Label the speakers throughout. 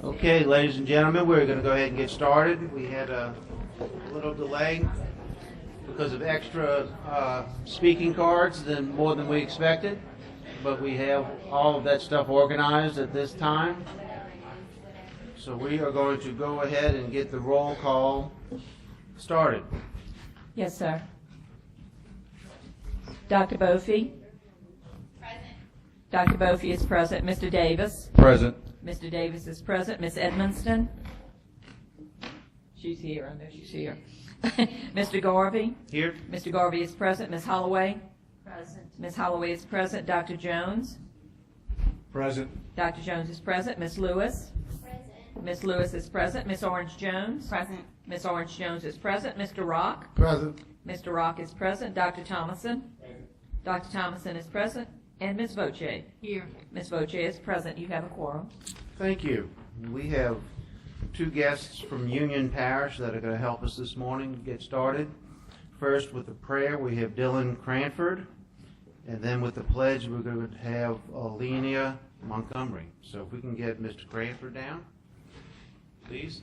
Speaker 1: Okay, ladies and gentlemen, we're going to go ahead and get started. We had a little delay because of extra speaking cards more than we expected, but we have all of that stuff organized at this time. So we are going to go ahead and get the roll call started.
Speaker 2: Yes, sir. Dr. Bofi?
Speaker 3: Present.
Speaker 2: Dr. Bofi is present. Mr. Davis?
Speaker 4: Present.
Speaker 2: Mr. Davis is present. Ms. Edmonston? She's here. I know she's here. Mr. Garvey?
Speaker 1: Here.
Speaker 2: Mr. Garvey is present. Ms. Holloway? Present. Ms. Holloway is present. Dr. Jones?
Speaker 4: Present.
Speaker 2: Dr. Jones is present. Ms. Lewis?
Speaker 3: Present.
Speaker 2: Ms. Lewis is present. Ms. Orange Jones?
Speaker 3: Present.
Speaker 2: Ms. Orange Jones is present. Mr. Rock?
Speaker 4: Present.
Speaker 2: Mr. Rock is present. Dr. Thomason? Dr. Thomason is present. And Ms. Voce?
Speaker 3: Here.
Speaker 2: Ms. Voce is present. You have a quorum.
Speaker 1: Thank you. We have two guests from Union Parish that are going to help us this morning to get started. First, with the prayer, we have Dylan Cranford. And then with the pledge, we're going to have Alenia Montgomery. So if we can get Mr. Cranford down, please.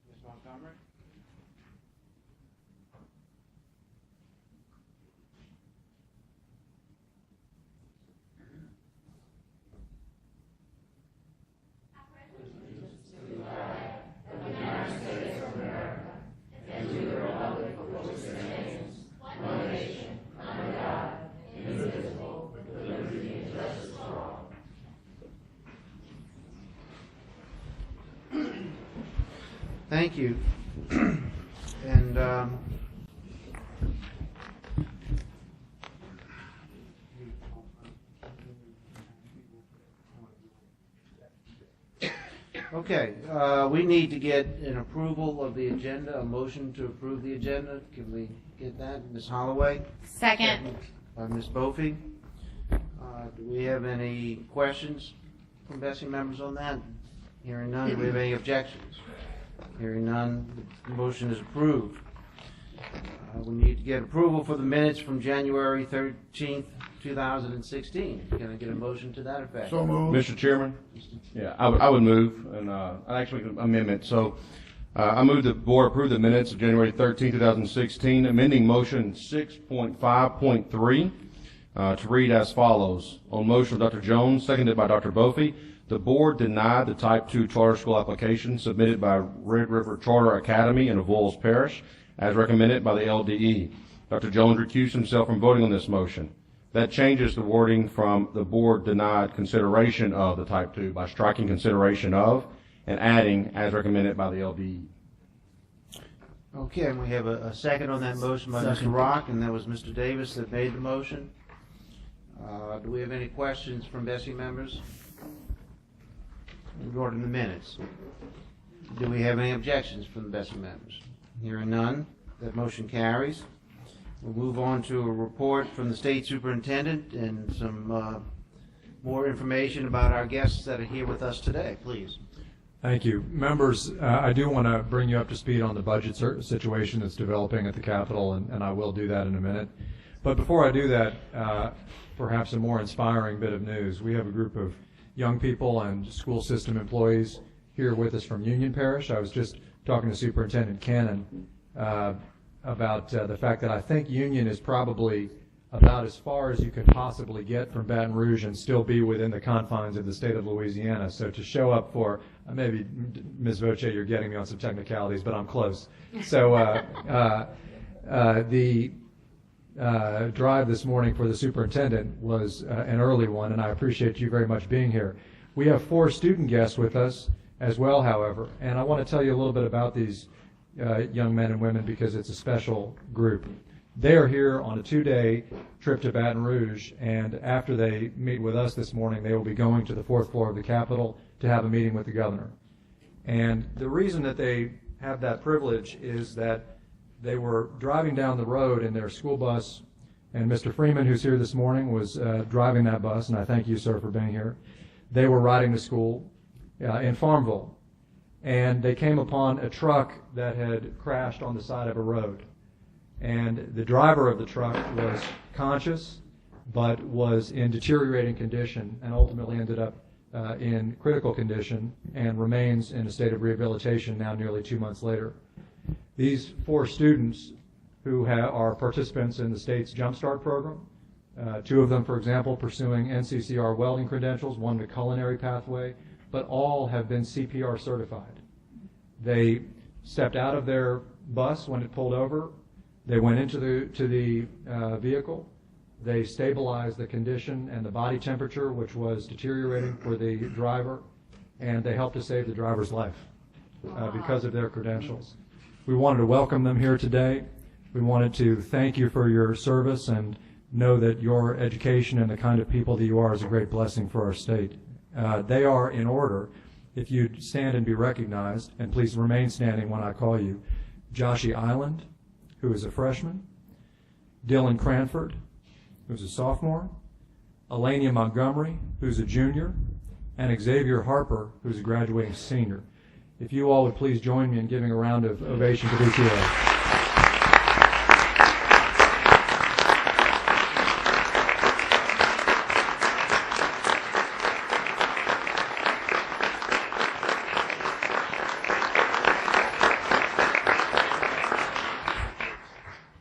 Speaker 1: Ms. Montgomery. Thank you. And okay, we need to get an approval of the agenda, a motion to approve the agenda. Can we get that? Ms. Holloway?
Speaker 3: Second.
Speaker 1: By Ms. Bofi. Do we have any questions from BESE members on that? Hearing none, do we have any objections? Hearing none, the motion is approved. We need to get approval for the minutes from January 13th, 2016. Can I get a motion to that effect?
Speaker 4: So moved. Mr. Chairman? Yeah, I would move, and actually an amendment. So I move the board approve the minutes of January 13, 2016, amending motion 6.5.3 to read as follows. On motion of Dr. Jones, seconded by Dr. Bofi, the board denied the Type 2 charter school application submitted by Red River Charter Academy in Avoyelles Parish, as recommended by the LDE. Dr. Jones recused himself from voting on this motion. That changes the wording from the board denied consideration of the Type 2 by striking consideration of and adding as recommended by the LDE.
Speaker 1: Okay, and we have a second on that motion by Mr. Rock, and that was Mr. Davis that made the motion. Do we have any questions from BESE members regarding the minutes? Do we have any objections from the BESE members? Hearing none, that motion carries. We'll move on to a report from the state superintendent and some more information about our guests that are here with us today. Please.
Speaker 5: Thank you. Members, I do want to bring you up to speed on the budget situation that's developing at the Capitol, and I will do that in a minute. But before I do that, perhaps a more inspiring bit of news. We have a group of young people and school system employees here with us from Union Parish. I was just talking to Superintendent Cannon about the fact that I think Union is probably about as far as you could possibly get from Baton Rouge and still be within the confines of the state of Louisiana. So to show up for, maybe Ms. Voce, you're getting me on some technicalities, but I'm close. So the drive this morning for the superintendent was an early one, and I appreciate you very much being here. We have 4 student guests with us as well, however, and I want to tell you a little bit about these young men and women because it's a special group. They are here on a 2-day trip to Baton Rouge, and after they meet with us this morning, they will be going to the 4th floor of the Capitol to have a meeting with the governor. And the reason that they have that privilege is that they were driving down the road in their school bus, and Mr. Freeman, who's here this morning, was driving that bus, and I thank you, sir, for being here. They were riding to school in Farmville, and they came upon a truck that had crashed on the side of a road. And the driver of the truck was conscious, but was in deteriorating condition, and ultimately ended up in critical condition and remains in a state of rehabilitation now nearly 2 months later. These 4 students who are participants in the state's Jump Start program, 2 of them, for example, pursuing NCCR welding credentials, one the culinary pathway, but all have been CPR certified. They stepped out of their bus when it pulled over. They went into the vehicle. They stabilized the condition and the body temperature, which was deteriorating for the driver, and they helped to save the driver's life because of their credentials. We wanted to welcome them here today. We wanted to thank you for your service and know that your education and the kind of people that you are is a great blessing for our state. They are in order. If you'd stand and be recognized, and please remain standing when I call you, Joshie Island, who is a freshman, Dylan Cranford, who's a sophomore, Elania Montgomery, who's a junior, and Xavier Harper, who's a graduating senior. If you all would please join me in giving a round of ovation to these heroes.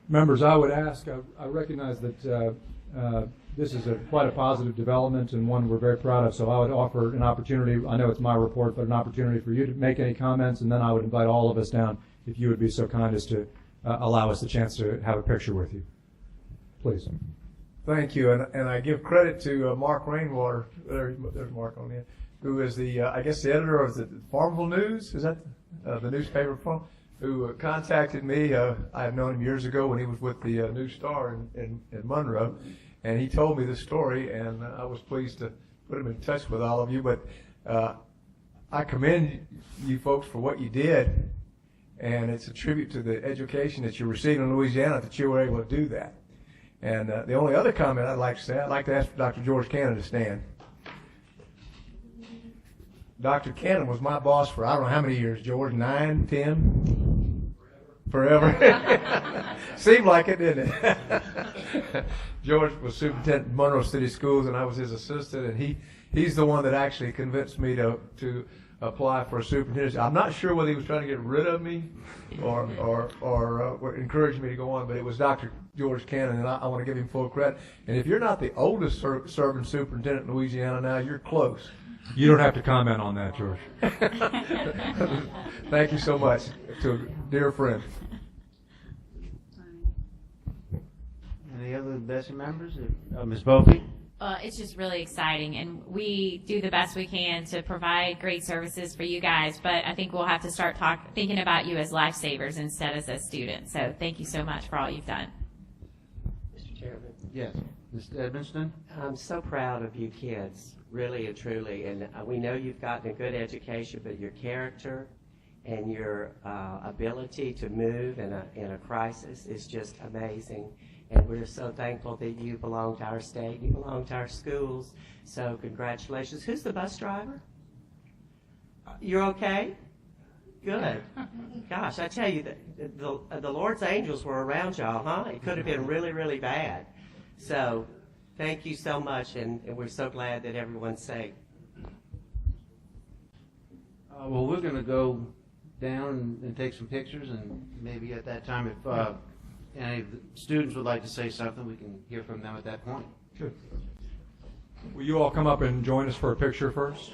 Speaker 5: Members, I would ask, I recognize that this is quite a positive development and one we're very proud of, so I would offer an opportunity, I know it's my report, but an opportunity for you to make any comments, and then I would invite all of us down if you would be so kind as to allow us the chance to have a picture with you. Please.
Speaker 6: Thank you, and I give credit to Mark Rainwater, there's Mark on there, who is the, I guess the editor of the Farmville News, is that the newspaper from? Who contacted me. I had known him years ago when he was with the New Star in Monroe, and he told me this story, and I was pleased to put him in touch with all of you. But I commend you folks for what you did, and it's a tribute to the education that you're receiving in Louisiana that you were able to do that. And the only other comment I'd like to say, I'd like to ask Dr. George Cannon to stand. Dr. Cannon was my boss for I don't know how many years, George, 9, 10? Forever. Seemed like it, didn't it? George was superintendent of Monroe City Schools, and I was his assistant, and he's the one that actually convinced me to apply for a superintendent. I'm not sure whether he was trying to get rid of me or encourage me to go on, but it was Dr. George Cannon, and I want to give him full credit. And if you're not the oldest serving superintendent in Louisiana now, you're close.
Speaker 5: You don't have to comment on that, George.
Speaker 6: Thank you so much to a dear friend.
Speaker 1: Any other BESE members? Ms. Bopey?
Speaker 3: It's just really exciting, and we do the best we can to provide great services for you guys, but I think we'll have to start thinking about you as lifesavers instead as students. So thank you so much for all you've done.
Speaker 7: Mr. Chairman,
Speaker 1: Yes. Mr. Edmonston?
Speaker 7: I'm so proud of you kids, really and truly, and we know you've gotten a good education, but your character and your ability to move in a crisis is just amazing. And we're so thankful that you belong to our state, you belong to our schools. So congratulations. Who's the bus driver? You're okay? Good. Gosh, I tell you, the Lord's angels were around y'all, huh? It could have been really, really bad. So thank you so much, and we're so glad that everyone's safe.
Speaker 1: Well, we're going to go down and take some pictures, and maybe at that time, if any of the students would like to say something, we can hear from them at that point.
Speaker 5: Good. Will you all come up and join us for a picture first?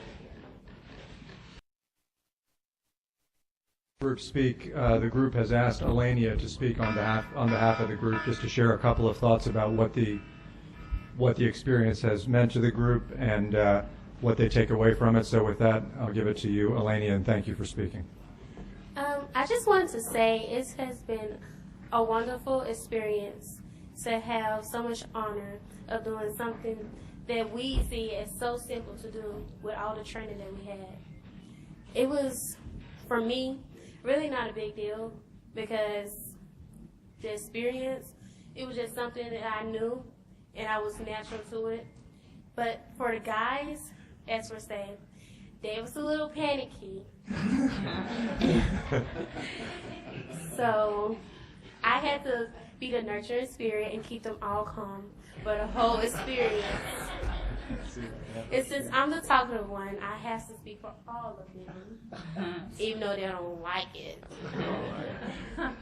Speaker 5: Group speak. The group has asked Elania to speak on behalf of the group, just to share a couple of thoughts about what the experience has meant to the group and what they take away from it. So with that, I'll give it to you, Elania, and thank you for speaking.
Speaker 8: I just wanted to say it has been a wonderful experience to have so much honor of doing something that we see as so simple to do with all the training that we had. It was for me, really not a big deal because the experience, it was just something that I knew and I was natural to it. But for the guys, as we're saying, they was a little panicky. So I had to be the nurturing spirit and keep them all calm for the whole experience. It's since I'm the talkative one, I have to speak for all of them, even though they don't like it.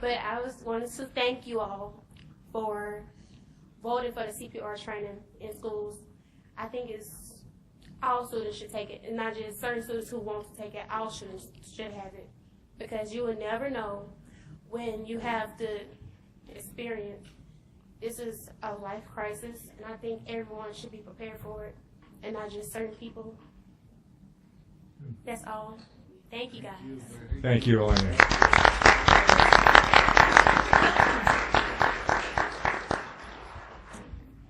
Speaker 8: But I wanted to thank you all for voting for the CPR training in schools. I think all students should take it, and not just certain students who want to take it. All students should have it, because you will never know when you have the experience. This is a life crisis, and I think everyone should be prepared for it, and not just certain people. That's all. Thank you, guys.
Speaker 5: Thank you, Elaine.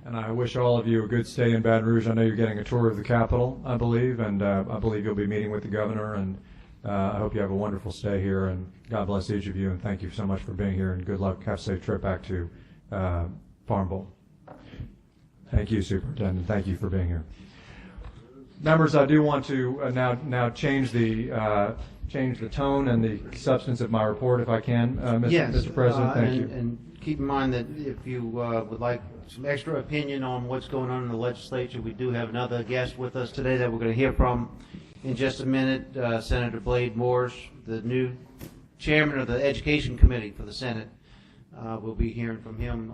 Speaker 5: And I wish all of you a good stay in Baton Rouge. I know you're getting a tour of the Capitol, I believe, and I believe you'll be meeting with the governor, and I hope you have a wonderful stay here, and God bless each of you, and thank you so much for being here, and good luck. Have a safe trip back to Farm Bowl. Thank you, Superintendent. Thank you for being here. Members, I do want to now change the tone and the substance of my report, if I can, Mr. President. Thank you.
Speaker 1: And keep in mind that if you would like some extra opinion on what's going on in the legislature, we do have another guest with us today that we're going to hear from in just a minute, Senator Blade Morse, the new chairman of the Education Committee for the Senate. We'll be hearing from him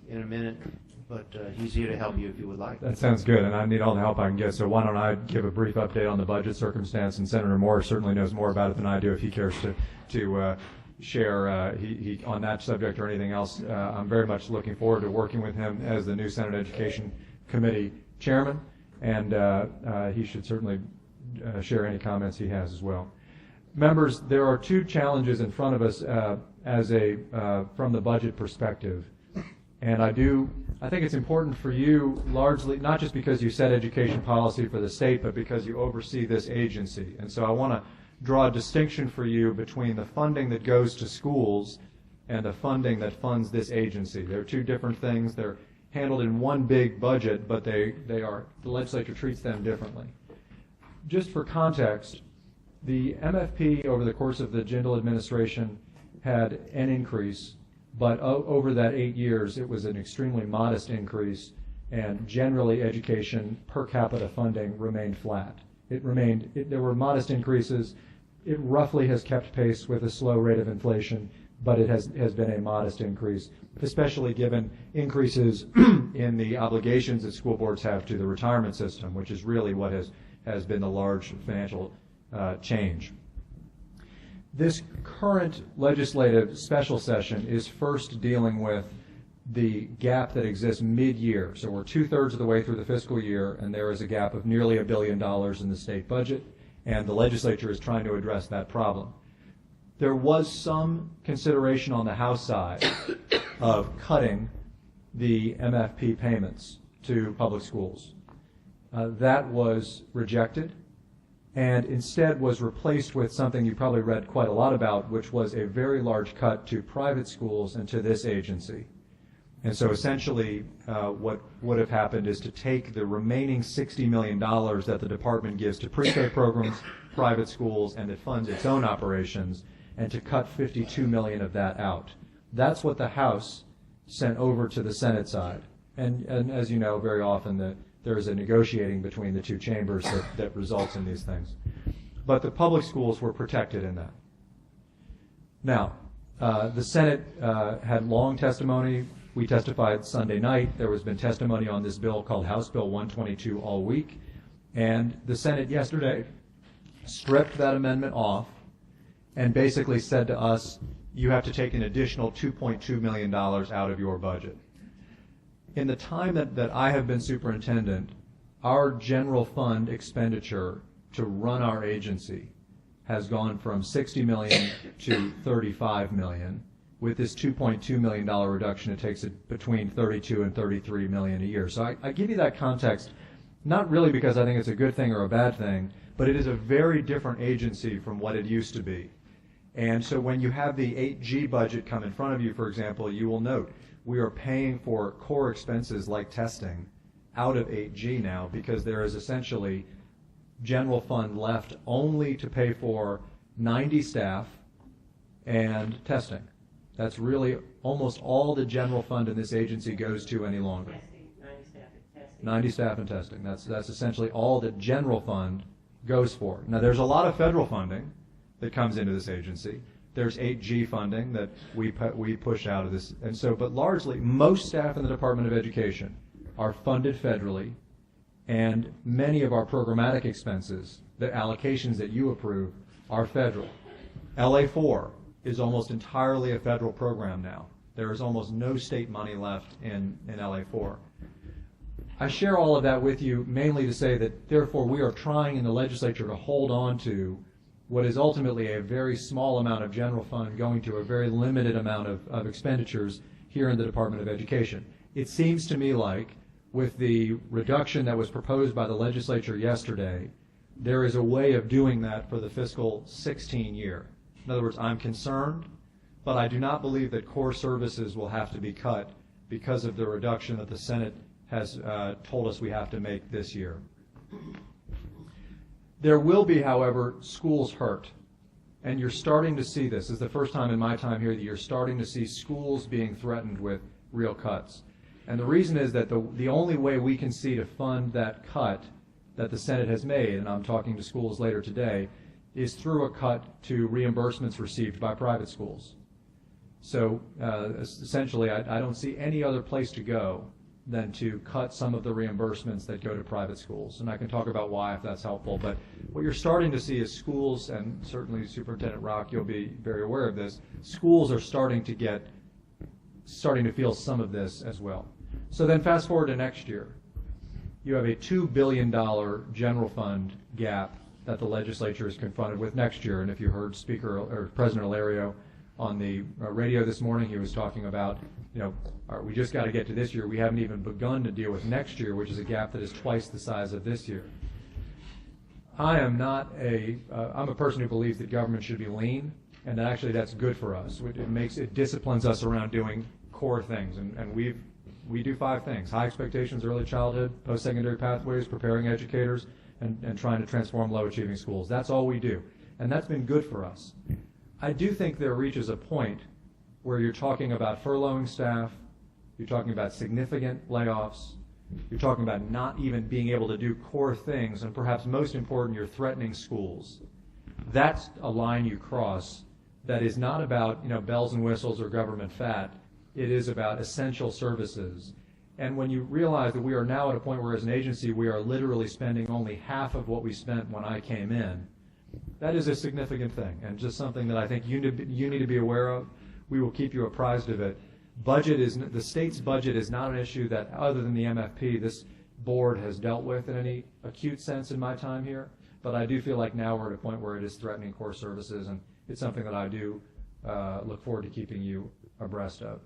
Speaker 1: in a minute, but he's here to help you if you would like.
Speaker 5: That sounds good, and I need all the help I can get, so why don't I give a brief update on the budget circumstance, and Senator Morse certainly knows more about it than I do if he cares to share he on that subject or anything else. I'm very much looking forward to working with him as the new Senate Education Committee chairman, and he should certainly share any comments he has as well. Members, there are two challenges in front of us from the budget perspective, and I think it's important for you, largely not just because you set education policy for the state, but because you oversee this agency. And so I want to draw a distinction for you between the funding that goes to schools and the funding that funds this agency. They're two different things. They're handled in one big budget, but the legislature treats them differently. Just for context, the MFP over the course of the Jindal administration had an increase, but over that 8 years, it was an extremely modest increase, and generally education per capita funding remained flat. There were modest increases. It roughly has kept pace with a slow rate of inflation, but it has been a modest increase, especially given increases in the obligations that school boards have to the retirement system, which is really what has been the large financial change. This current legislative special session is first dealing with the gap that exists mid-year. So we're 2/3 of the way through the fiscal year, and there is a gap of nearly $1 billion in the state budget, and the legislature is trying to address that problem. There was some consideration on the House side of cutting the MFP payments to public schools. That was rejected, and instead was replaced with something you probably read quite a lot about, which was a very large cut to private schools and to this agency. And so essentially what would have happened is to take the remaining $60 million that the department gives to pre-K programs, private schools, and that funds its own operations, and to cut $52 million of that out. That's what the House sent over to the Senate side. And as you know, very often there is a negotiating between the two chambers that results in these things. But the public schools were protected in that. Now, the Senate had long testimony. We testified Sunday night. There has been testimony on this bill called House Bill 122 all week. And the Senate yesterday stripped that amendment off and basically said to us, you have to take an additional $2.2 million out of your budget. In the time that I have been superintendent, our general fund expenditure to run our agency has gone from $60 million to $35 million. With this $2.2 million reduction, it takes it between $32 and $33 million a year. So I give you that context, not really because I think it's a good thing or a bad thing, but it is a very different agency from what it used to be. And so when you have the 8G budget come in front of you, for example, you will note we are paying for core expenses like testing out of 8G now, because there is essentially general fund left only to pay for 90 staff and testing. That's really almost all the general fund in this agency goes to any longer. 90 staff and testing. That's essentially all the general fund goes for. Now, there's a lot of federal funding that comes into this agency. There's 8G funding that we push out of this. And so, but largely, most staff in the Department of Education are funded federally, and many of our programmatic expenses, the allocations that you approve, are federal. LA4 is almost entirely a federal program now. There is almost no state money left in LA4. I share all of that with you mainly to say that, therefore, we are trying in the legislature to hold on to what is ultimately a very small amount of general fund going to a very limited amount of expenditures here in the Department of Education. It seems to me like, with the reduction that was proposed by the legislature yesterday, there is a way of doing that for the fiscal 16 year. In other words, I'm concerned, but I do not believe that core services will have to be cut because of the reduction that the Senate has told us we have to make this year. There will be, however, schools hurt. And you're starting to see this. This is the first time in my time here that you're starting to see schools being threatened with real cuts. And the reason is that the only way we can see to fund that cut that the Senate has made, and I'm talking to schools later today, is through a cut to reimbursements received by private schools. So essentially, I don't see any other place to go than to cut some of the reimbursements that go to private schools. And I can talk about why if that's helpful. But what you're starting to see is schools, and certainly Superintendent Rock, you'll be very aware of this, schools are starting to feel some of this as well. So then fast forward to next year. You have a $2 billion general fund gap that the legislature is confronted with next year. And if you heard President Alario on the radio this morning, he was talking about, we just got to get to this year. We haven't even begun to deal with next year, which is a gap that is twice the size of this year. I'm a person who believes that government should be lean, and that actually that's good for us. It disciplines us around doing core things, and we do 5 things: high expectations, early childhood, post-secondary pathways, preparing educators, and trying to transform low-achieving schools. That's all we do, and that's been good for us. I do think there reaches a point where you're talking about furloughing staff, you're talking about significant layoffs, you're talking about not even being able to do core things, and perhaps most important, you're threatening schools. That's a line you cross that is not about bells and whistles or government fat. It is about essential services. And when you realize that we are now at a point where as an agency we are literally spending only half of what we spent when I came in, that is a significant thing, and just something that I think you need to be aware of. We will keep you apprised of it. The state's budget is not an issue that, other than the MFP, this board has dealt with in any acute sense in my time here. But I do feel like now we're at a point where it is threatening core services, and it's something that I do look forward to keeping you abreast of.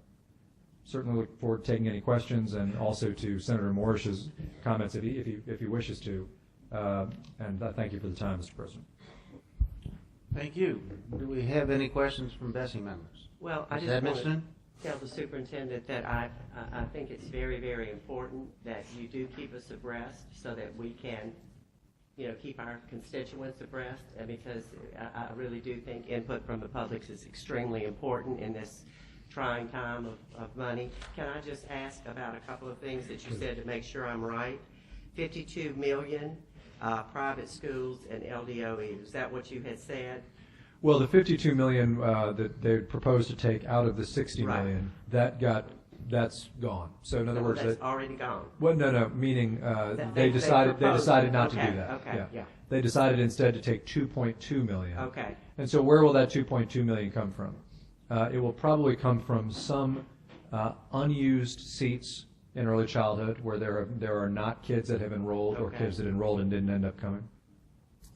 Speaker 5: Certainly look forward to taking any questions, and also to Senator Morrish's comments if he wishes to. And thank you for the time, Mr. President.
Speaker 1: Thank you. Do we have any questions from BESE members?
Speaker 7: Well, I just want to tell the superintendent that I think it's very, very important that you do keep us abreast so that we can, keep our constituents abreast, and because I really do think input from the public is extremely important in this trying time of money. Can I just ask about a couple of things that you said to make sure I'm right? 52 million private schools and LDOE. Is that what you had said?
Speaker 5: Well, the 52 million that they proposed to take out of the 60 million, that's gone. So in other words,
Speaker 7: that's already gone.
Speaker 5: Well, no, meaning they decided not to do that.
Speaker 7: Okay, yeah.
Speaker 5: They decided instead to take 2.2 million.
Speaker 7: Okay.
Speaker 5: And so where will that 2.2 million come from? It will probably come from some unused seats in early childhood where there are not kids that have enrolled or kids that enrolled and didn't end up coming.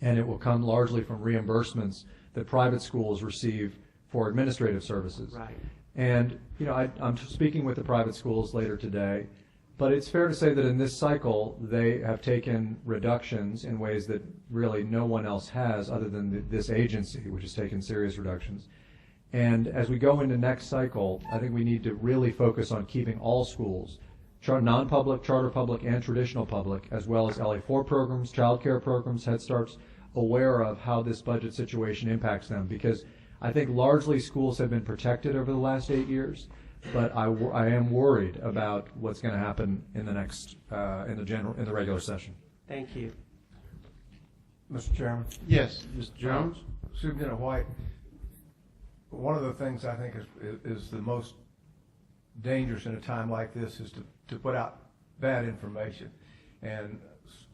Speaker 5: And it will come largely from reimbursements that private schools receive for administrative services.
Speaker 7: Right.
Speaker 5: And I'm speaking with the private schools later today, But it's fair to say that in this cycle, they have taken reductions in ways that really no one else has other than this agency, which has taken serious reductions. And as we go into next cycle, I think we need to really focus on keeping all schools, non-public, charter public, and traditional public, as well as LA4 programs, child care programs, Head Starts, aware of how this budget situation impacts them. Because I think largely schools have been protected over the last 8 years, but I am worried about what's going to happen in the next in the regular session.
Speaker 7: Thank you.
Speaker 6: Mr. Chairman.
Speaker 1: Yes, Mr. Jones?
Speaker 6: Superintendent White, one of the things I think is the most dangerous in a time like this is to put out bad information. And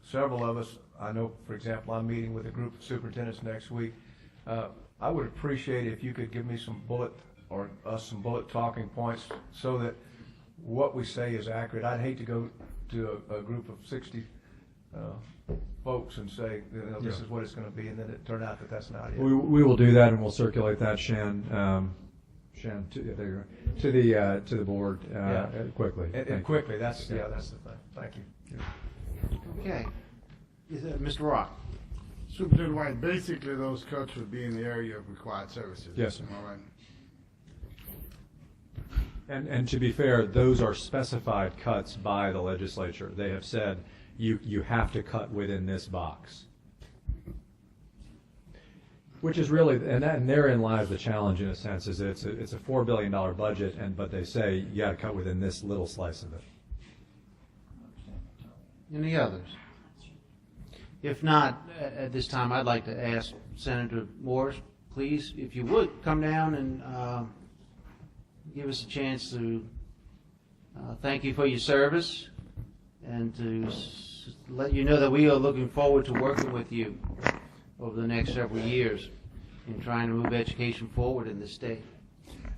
Speaker 6: several of us, I know, for example, I'm meeting with a group of superintendents next week. I would appreciate if you could give me some bullet talking points so that what we say is accurate. I'd hate to go to a group of 60 folks and say, this is what it's going to be, and then it turned out that that's not it.
Speaker 5: We will do that, and we'll circulate that, Shan, to the board quickly.
Speaker 6: And quickly, that's the thing. Thank you.
Speaker 1: Okay. Is that Mr. Rock?
Speaker 9: Superintendent White, basically those cuts would be in the area of required services.
Speaker 5: Yes, sir.
Speaker 9: All right.
Speaker 5: And to be fair, those are specified cuts by the legislature. They have said you have to cut within this box, which is really, and therein lies the challenge in a sense, is that it's a $4 billion budget, but they say you got to cut within this little slice of it.
Speaker 1: Any others? If not, at this time, I'd like to ask Senator Morris, please, if you would, come down and give us a chance to thank you for your service and to let you know that we are looking forward to working with you over the next several years in trying to move education forward in the state.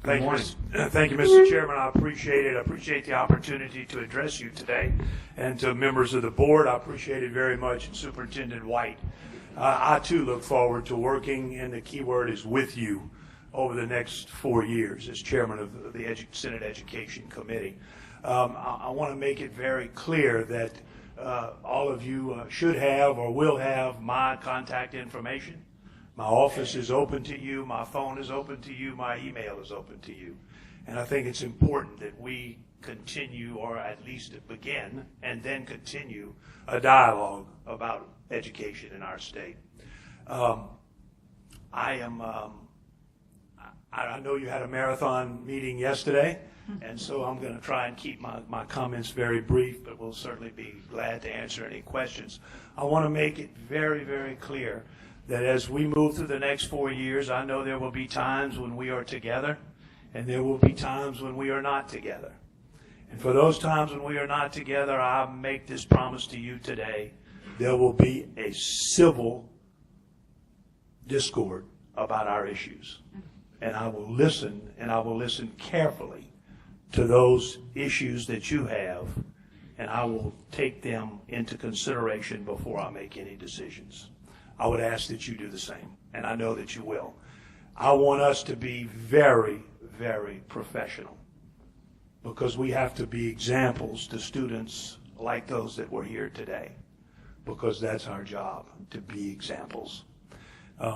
Speaker 10: Thank you, Mr. Chairman. I appreciate it. I appreciate the opportunity to address you today. And to members of the board, I appreciate it very much. And Superintendent White, I too look forward to working, and the key word is with you, over the next 4 years as chairman of the Senate Education Committee. I want to make it very clear that all of you should have or will have my contact information. My office is open to you, my phone is open to you, my email is open to you. And I think it's important that we continue, or at least begin, and then continue a dialogue about education in our state. I know you had a marathon meeting yesterday, and so I'm going to try and keep my comments very brief, but we'll certainly be glad to answer any questions. I want to make it very, very clear that as we move through the next 4 years, I know there will be times when we are together, and there will be times when we are not together. And for those times when we are not together, I make this promise to you today: there will be a civil discord about our issues. And I will listen, and I will listen carefully to those issues that you have, and I will take them into consideration before I make any decisions. I would ask that you do the same, and I know that you will. I want us to be very, very professional, because we have to be examples to students like those that were here today, because that's our job, to be examples.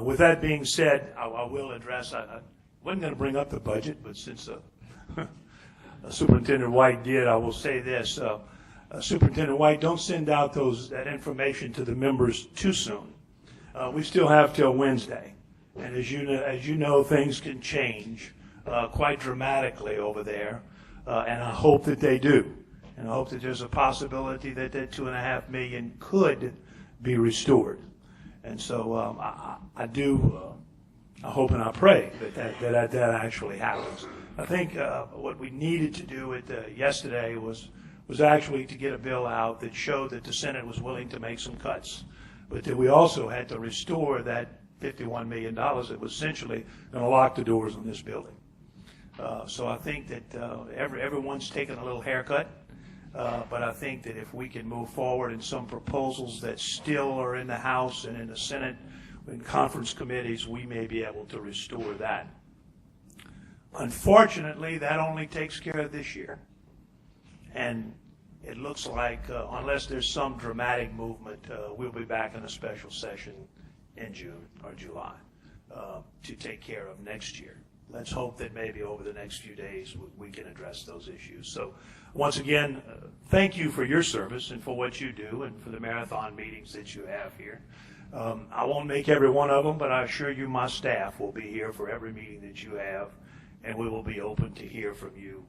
Speaker 10: With that being said, I will address, I wasn't going to bring up the budget, but since Superintendent White did, I will say this. Superintendent White, don't send out that information to the members too soon. We still have till Wednesday, and as you know, things can change quite dramatically over there, and I hope that they do, and I hope that there's a possibility that that $2.5 million could be restored, and so I hope and I pray that actually happens. I think what we needed to do yesterday was actually to get a bill out that showed that the Senate was willing to make some cuts, but that we also had to restore that $51 million that was essentially going to lock the doors on this building. So I think that everyone's taken a little haircut, but I think that if we can move forward in some proposals that still are in the House and in the Senate, in conference committees, we may be able to restore that. Unfortunately, that only takes care of this year. And it looks like, unless there's some dramatic movement, we'll be back in a special session in June or July to take care of next year. Let's hope that maybe over the next few days we can address those issues. So once again, thank you for your service and for what you do and for the marathon meetings that you have here. I won't make every one of them, but I assure you my staff will be here for every meeting that you have, and we will be open to hear from you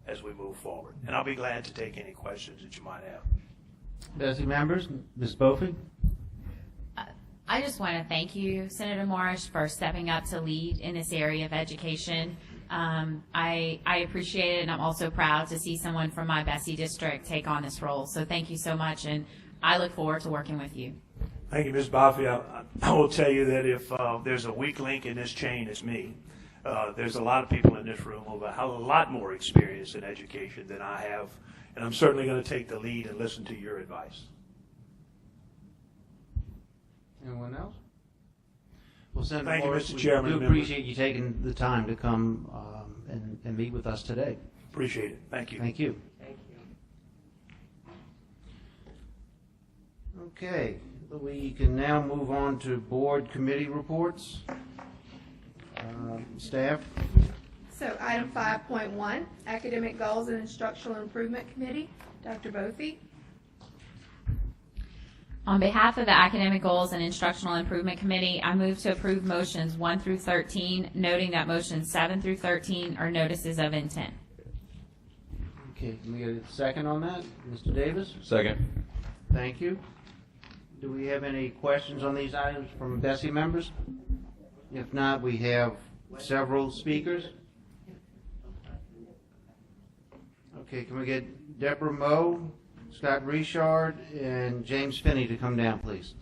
Speaker 10: as we move forward. And I'll be glad to take any questions that you might have. BESE
Speaker 1: members, Ms. Bofi?
Speaker 3: I just want to thank you, Senator Morris, for stepping up to lead in this area of education. I appreciate it, and I'm also proud to see someone from my BESE district take on this role. So thank you so much, and I look forward to working with you.
Speaker 10: Thank you, Ms. Bofi. I will tell you that if there's a weak link in this chain, it's me. There's a lot of people in this room who have a lot more experience in education than I have, and I'm certainly going to take the lead and listen to your advice.
Speaker 1: Anyone else? Well, Senator
Speaker 10: Thank you,
Speaker 1: Morris,
Speaker 10: Mr. Chairman.
Speaker 1: We do appreciate you taking the time to come and meet with us today.
Speaker 10: Appreciate it. Thank you.
Speaker 1: Thank you.
Speaker 7: Thank you.
Speaker 1: Okay, we can now move on to board committee reports. Staff?
Speaker 11: So item 5.1, Academic Goals and Instructional Improvement Committee. Dr. Bofi.
Speaker 3: On behalf of the Academic Goals and Instructional Improvement Committee, I move to approve motions 1 through 13, noting that motions 7 through 13 are notices of intent.
Speaker 1: Okay, can we get a second on that? Mr. Davis?
Speaker 4: Second.
Speaker 1: Thank you. Do we have any questions on these items from BESE members? If not, we have several speakers. Okay, can we get Deborah Moe, Scott Richard, and James Finney to come down, please?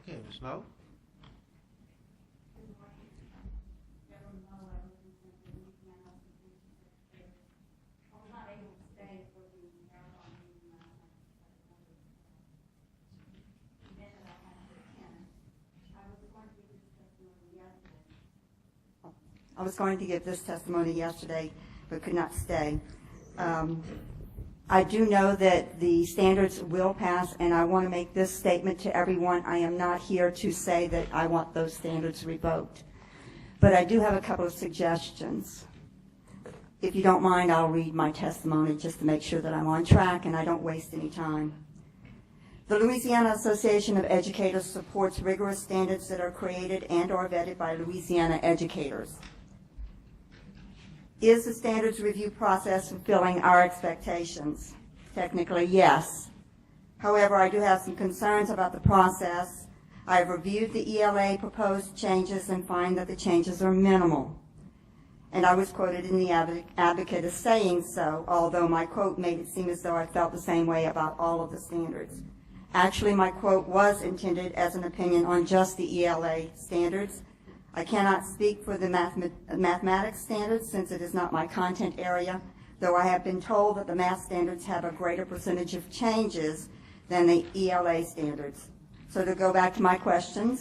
Speaker 1: Okay, Ms. Moe.
Speaker 12: I was going to give this testimony yesterday, but could not stay. I do know that the standards will pass, and I want to make this statement to everyone. I am not here to say that I want those standards revoked, but I do have a couple of suggestions. If you don't mind, I'll read my testimony just to make sure that I'm on track and I don't waste any time. The Louisiana Association of Educators supports rigorous standards that are created and or vetted by Louisiana educators. Is the standards review process fulfilling our expectations? Technically, yes. However, I do have some concerns about the process. I have reviewed the ELA proposed changes and find that the changes are minimal. And I was quoted in the Advocate as saying so, although my quote made it seem as though I felt the same way about all of the standards. Actually, my quote was intended as an opinion on just the ELA standards. I cannot speak for the mathematics standards since it is not my content area, though I have been told that the math standards have a greater percentage of changes than the ELA standards. So to go back to my question,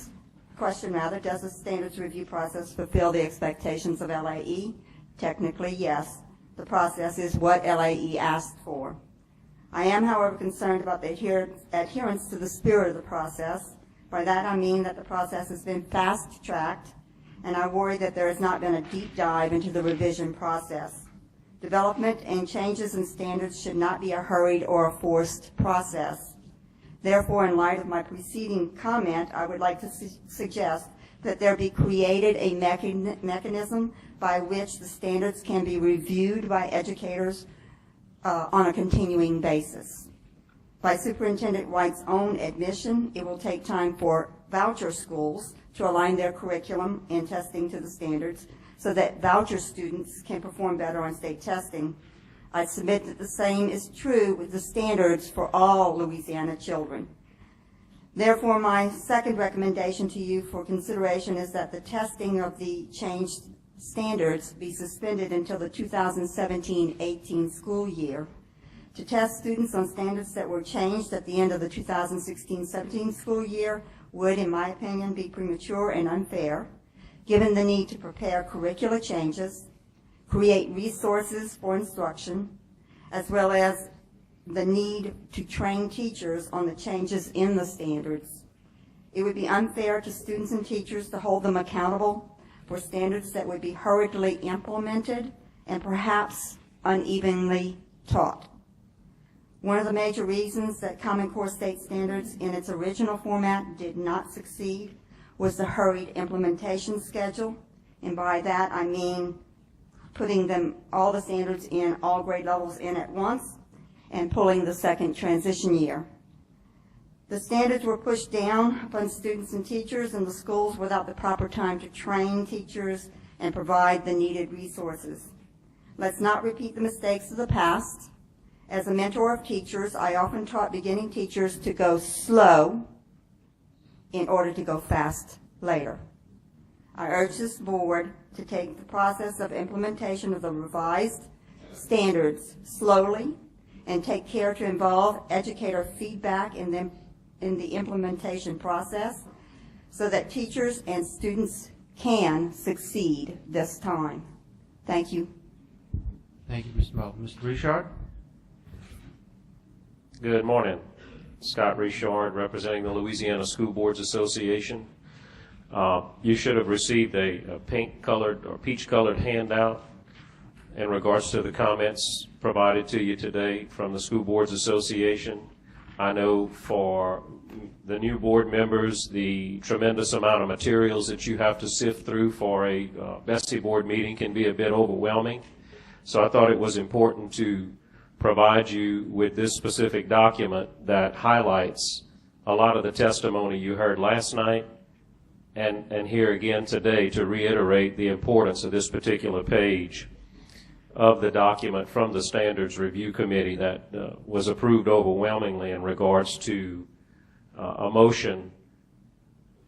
Speaker 12: does the standards review process fulfill the expectations of LAE? Technically, yes. The process is what LAE asked for. I am, however, concerned about the adherence to the spirit of the process. By that I mean that the process has been fast-tracked, and I worry that there has not been a deep dive into the revision process. Development and changes in standards should not be a hurried or a forced process. Therefore, in light of my preceding comment, I would like to suggest that there be created a mechanism by which the standards can be reviewed by educators on a continuing basis. By Superintendent White's own admission, it will take time for voucher schools to align their curriculum and testing to the standards so that voucher students can perform better on state testing. I submit that the same is true with the standards for all Louisiana children. Therefore, my second recommendation to you for consideration is that the testing of the changed standards be suspended until the 2017-18 school year. To test students on standards that were changed at the end of the 2016-17 school year would, in my opinion, be premature and unfair, given the need to prepare curricular changes, create resources for instruction, as well as the need to train teachers on the changes in the standards. It would be unfair to students and teachers to hold them accountable for standards that would be hurriedly implemented and perhaps unevenly taught. One of the major reasons that Common Core State Standards in its original format did not succeed was the hurried implementation schedule, and by that I mean putting all the standards in all grade levels in at once and pulling the second transition year. The standards were pushed down upon students and teachers in the schools without the proper time to train teachers and provide the needed resources. Let's not repeat the mistakes of the past. As a mentor of teachers, I often taught beginning teachers to go slow in order to go fast later. I urge this board to take the process of implementation of the revised standards slowly and take care to involve educator feedback in the implementation process so that teachers and students can succeed this time. Thank you.
Speaker 1: Thank you, Ms. Moe. Mr. Richard?
Speaker 13: Good morning. Scott Richard, representing the Louisiana School Boards Association. You should have received a pink-colored or peach-colored handout in regards to the comments provided to you today from the School Boards Association. I know for the new board members, the tremendous amount of materials that you have to sift through for a BESE board meeting can be a bit overwhelming. So I thought it was important to provide you with this specific document that highlights a lot of the testimony you heard last night and here again today to reiterate the importance of this particular page of the document from the Standards Review Committee that was approved overwhelmingly in regards to a motion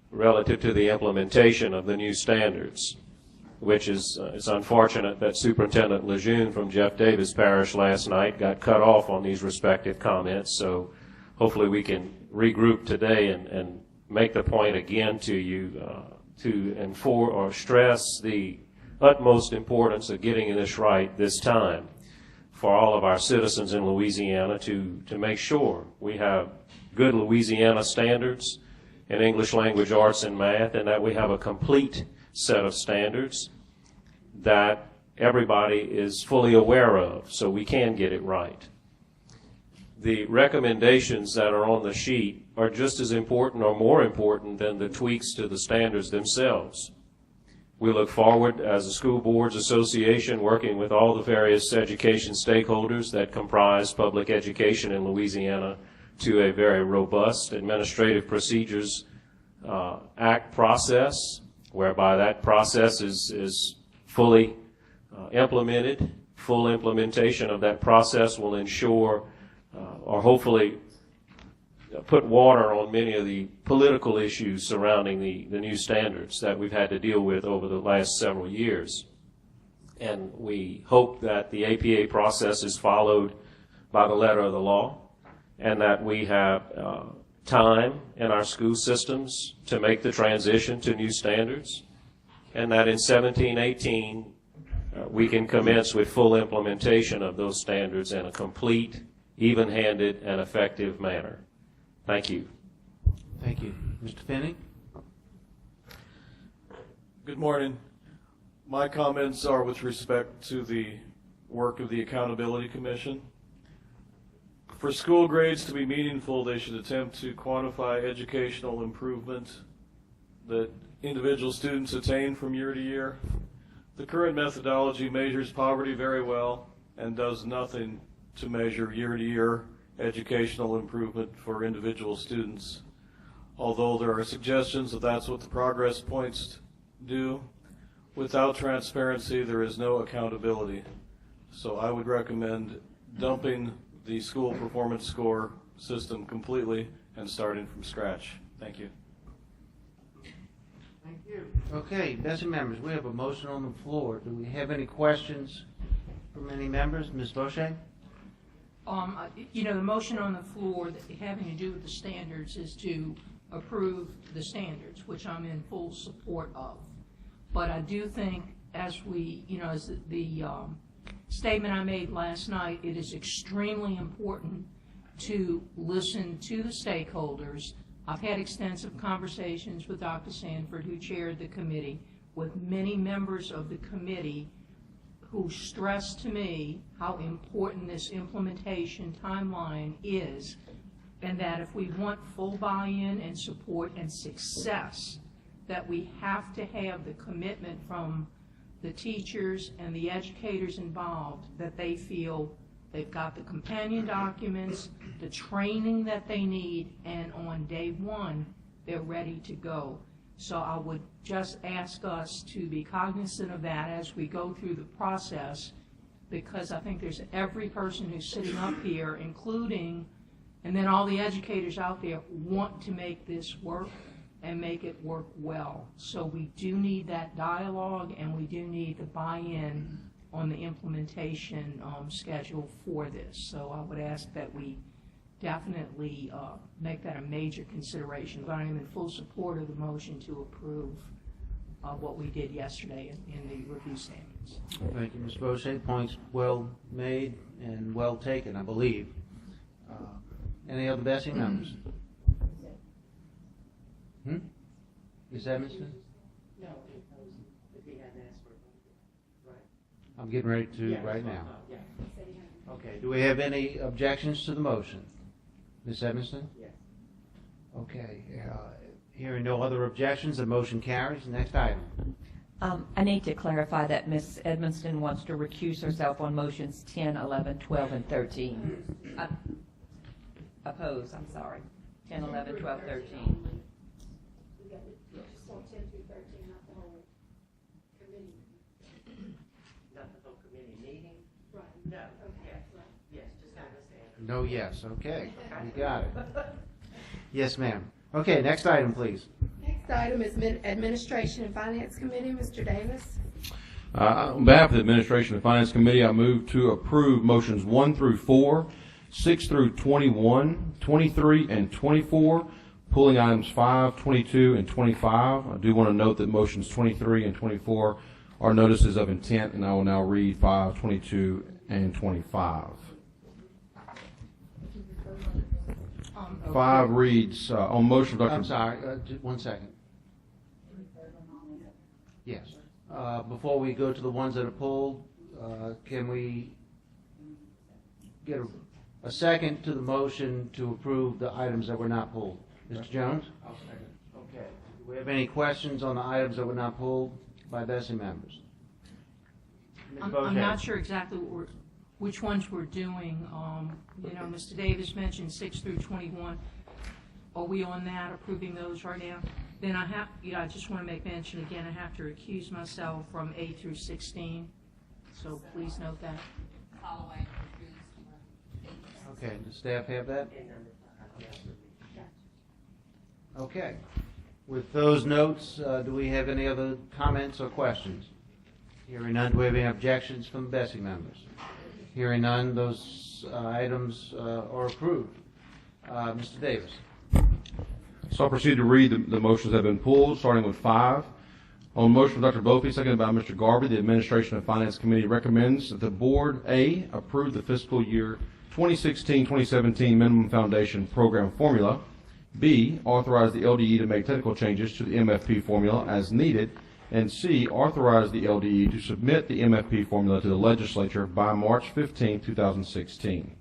Speaker 13: relative to the implementation of the new standards, which is it's unfortunate that Superintendent Lejeune from Jeff Davis Parish last night got cut off on these respective comments. So hopefully we can regroup today and make the point again to you to stress the utmost importance of getting this right this time for all of our citizens in Louisiana to make sure we have good Louisiana standards in English language arts and math, and that we have a complete set of standards that everybody is fully aware of so we can get it right. The recommendations that are on the sheet are just as important or more important than the tweaks to the standards themselves. We look forward as a School Boards Association working with all the various education stakeholders that comprise public education in Louisiana to a very robust Administrative Procedures Act process, whereby that process is fully implemented. Full implementation of that process will ensure or hopefully put water on many of the political issues surrounding the new standards that we've had to deal with over the last several years. And we hope that the APA process is followed by the letter of the law, and that we have time in our school systems to make the transition to new standards, and that in 17-18 we can commence with full implementation of those standards in a complete, even-handed, and effective manner. Thank you.
Speaker 1: Thank you. Mr. Finney?
Speaker 14: Good morning. My comments are with respect to the work of the Accountability Commission. For school grades to be meaningful, they should attempt to quantify educational improvement that individual students attain from year to year. The current methodology measures poverty very well and does nothing to measure year-to-year educational improvement for individual students. Although there are suggestions that that's what the progress points do, without transparency there is no accountability. So I would recommend dumping the school performance score system completely and starting from scratch. Thank you.
Speaker 1: Thank you. Okay, BESE members, we have a motion on the floor. Do we have any questions from any members? Ms. Boucher?
Speaker 15: The motion on the floor having to do with the standards is to approve the standards, which I'm in full support of. But I do think, as we, as the statement I made last night, it is extremely important to listen to the stakeholders. I've had extensive conversations with Dr. Sanford, who chaired the committee, with many members of the committee who stressed to me how important this implementation timeline is, and that if we want full buy-in and support and success, that we have to have the commitment from the teachers and the educators involved that they feel they've got the companion documents, the training that they need, and on day one, they're ready to go. So I would just ask us to be cognizant of that as we go through the process, because I think there's every person who's sitting up here, including, and then all the educators out there, want to make this work and make it work well. So we do need that dialogue, and we do need the buy-in on the implementation schedule for this. So I would ask that we definitely make that a major consideration. But I am in full support of the motion to approve what we did yesterday in the review standards.
Speaker 1: Thank you, Ms. Bochet. Points well made and well taken, I believe. Any other BESE members? Is that Mr.?
Speaker 7: No, if he hadn't asked for it. Right.
Speaker 1: I'm getting ready to right now. Okay, do we have any objections to the motion? Ms. Edmiston?
Speaker 7: Yes.
Speaker 1: Okay, hearing no other objections, the motion carries. Next item.
Speaker 2: I need to clarify that Ms. Edmiston wants to recuse herself on motions 10, 11, 12, and 13. Oppose, I'm sorry. 10, 11, 12, 13.
Speaker 1: No, yes. Okay, you got it. Yes, ma'am. Okay, next item, please.
Speaker 11: Next item is Administration and Finance Committee. Mr. Davis.
Speaker 4: On behalf of the Administration and Finance Committee, I move to approve motions 1 through 4, 6 through 21, 23, and 24, pulling items 5, 22, and 25. I do want to note that motions 23 and 24 are notices of intent, and I will now read 5, 22, and 25. 5 reads, on motion of Dr.
Speaker 1: I'm sorry, 1 second. Yes. Before we go to the ones that are pulled, can we get a second to the motion to approve the items that were not pulled? Mr. Jones?
Speaker 4: I'll second.
Speaker 1: Okay. Do we have any questions on the items that were not pulled by BESE members?
Speaker 15: I'm not sure exactly which ones we're doing. Mr. Davis mentioned 6 through 21. Are we on that, approving those right now? Then I just want to make mention again, I have to recuse myself from 8 through 16. So please note that.
Speaker 1: Okay, does staff have that? Okay. With those notes, do we have any other comments or questions? Hearing none, do we have any objections from the BESE members? Hearing none, those items are approved. Mr. Davis.
Speaker 4: So I'll proceed to read the motions that have been pulled, starting with 5. On motion of Dr. Bophy, seconded by Mr. Garber, the Administration and Finance Committee recommends that the Board, A, approve the fiscal year 2016-2017 Minimum Foundation Program formula, B, authorize the LDE to make technical changes to the MFP formula as needed, and C, authorize the LDE to submit the MFP formula to the legislature by March 15, 2016.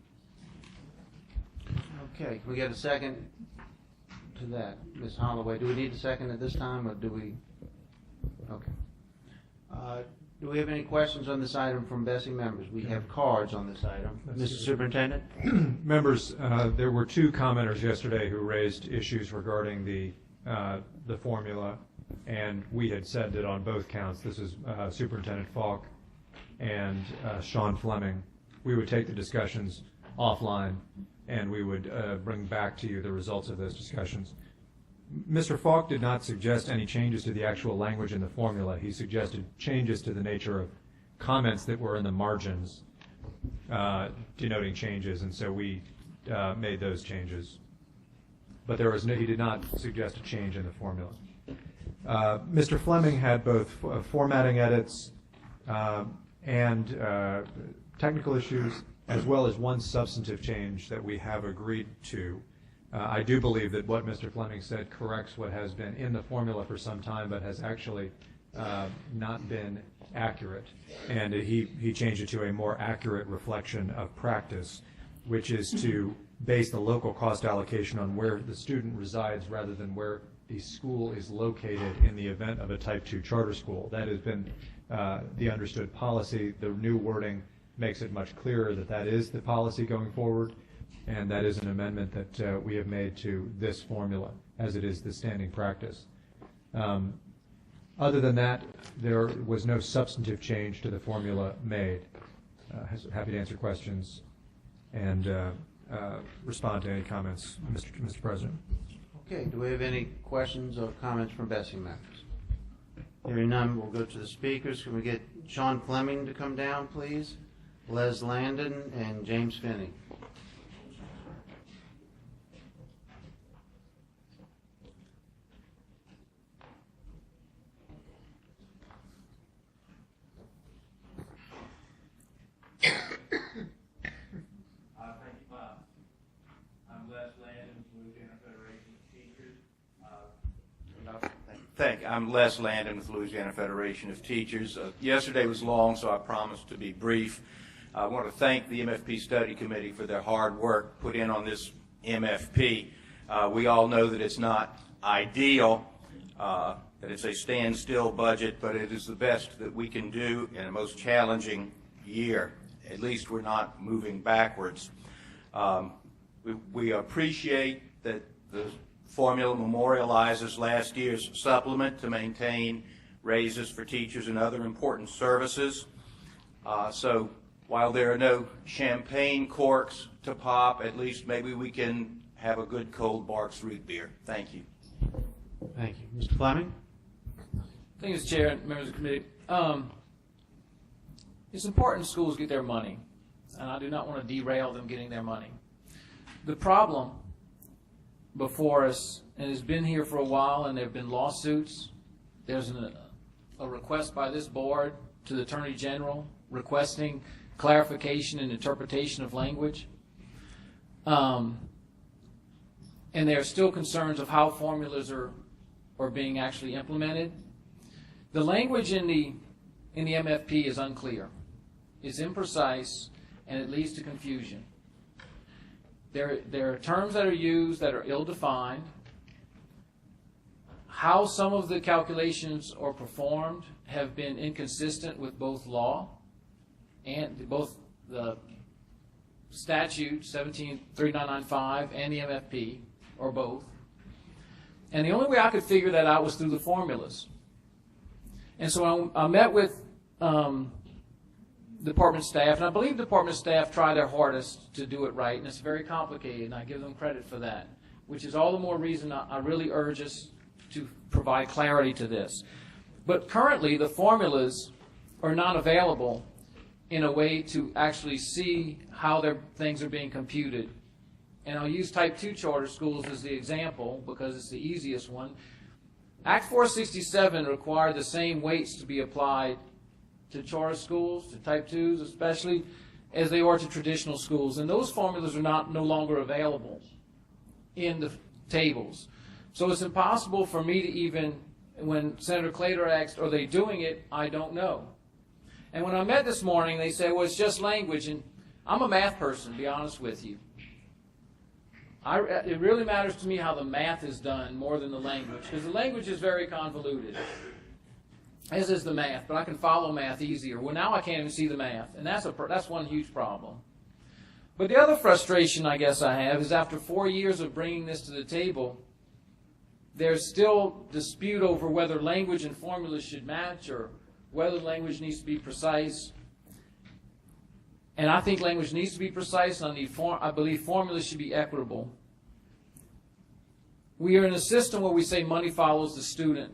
Speaker 1: Okay, can we get a second to that? Ms. Holloway, do we need a second at this time, or do we? Okay. Do we have any questions on this item from BESE members? We have cards on this item. Mr. Superintendent?
Speaker 5: Members, there were 2 commenters yesterday who raised issues regarding the formula, and we had said that on both counts, this is Superintendent Falk and Sean Fleming, we would take the discussions offline and we would bring back to you the results of those discussions. Mr. Falk did not suggest any changes to the actual language in the formula. He suggested changes to the nature of comments that were in the margins. denoting changes, and so we made those changes. But there was no, he did not suggest a change in the formula. Mr. Fleming had both formatting edits and technical issues, as well as one substantive change that we have agreed to. I do believe that what Mr. Fleming said corrects what has been in the formula for some time, but has actually not been accurate. And he changed it to a more accurate reflection of practice, which is to base the local cost allocation on where the student resides rather than where the school is located in the event of a Type 2 charter school. That has been the understood policy. The new wording makes it much clearer that that is the policy going forward, and that is an amendment that we have made to this formula, as it is the standing practice. Other than that, there was no substantive change to the formula made. Happy to answer questions and respond to any comments, Mr. President.
Speaker 1: Okay, do we have any questions or comments from BESE members? Hearing none, we'll go to the speakers. Can we get Sean Fleming to come down, please? Les Landon and James Finney.
Speaker 16: I'm Les Landon with Louisiana Federation of Teachers. Yesterday was long, so I promised to be brief. I want to thank the MFP Study Committee for their hard work put in on this MFP. We all know that it's not ideal, that it's a standstill budget, but it is the best that we can do in a most challenging year. At least we're not moving backwards. We appreciate that the formula memorializes last year's supplement to maintain raises for teachers and other important services. So while there are no champagne corks to pop, at least maybe we can have a good cold Barks root beer. Thank you.
Speaker 1: Thank you. Mr. Fleming?
Speaker 17: Thank you, Mr. Chair and members of the committee. It's important schools get their money, and I do not want to derail them getting their money. The problem before us, and has been here for a while, and there have been lawsuits. There's a request by this board to the Attorney General requesting clarification and interpretation of language. And there are still concerns of how formulas are being actually implemented. The language in the MFP is unclear. It's imprecise, and it leads to confusion. There are terms that are used that are ill-defined. How some of the calculations are performed have been inconsistent with both law and both the statute 173995 and the MFP, or both. And the only way I could figure that out was through the formulas. And so I met with department staff, and I believe department staff try their hardest to do it right, and it's very complicated, and I give them credit for that, which is all the more reason I really urge us to provide clarity to this. But currently, the formulas are not available in a way to actually see how their things are being computed. And I'll use Type 2 charter schools as the example because it's the easiest one. Act 467 required the same weights to be applied to charter schools, to Type 2s especially, as they are to traditional schools. And those formulas are no longer available in the tables. So it's impossible for me to even, when Senator Claytor asked, are they doing it, I don't know. And when I met this morning, they said, well, it's just language. And I'm a math person, to be honest with you. It really matters to me how the math is done more than the language, because the language is very convoluted, as is the math, but I can follow math easier. Well, now I can't even see the math, and that's one huge problem. But the other frustration I guess I have is after 4 years of bringing this to the table, there's still dispute over whether language and formulas should match or whether language needs to be precise. And I think language needs to be precise, and I believe formulas should be equitable. We are in a system where we say money follows the student.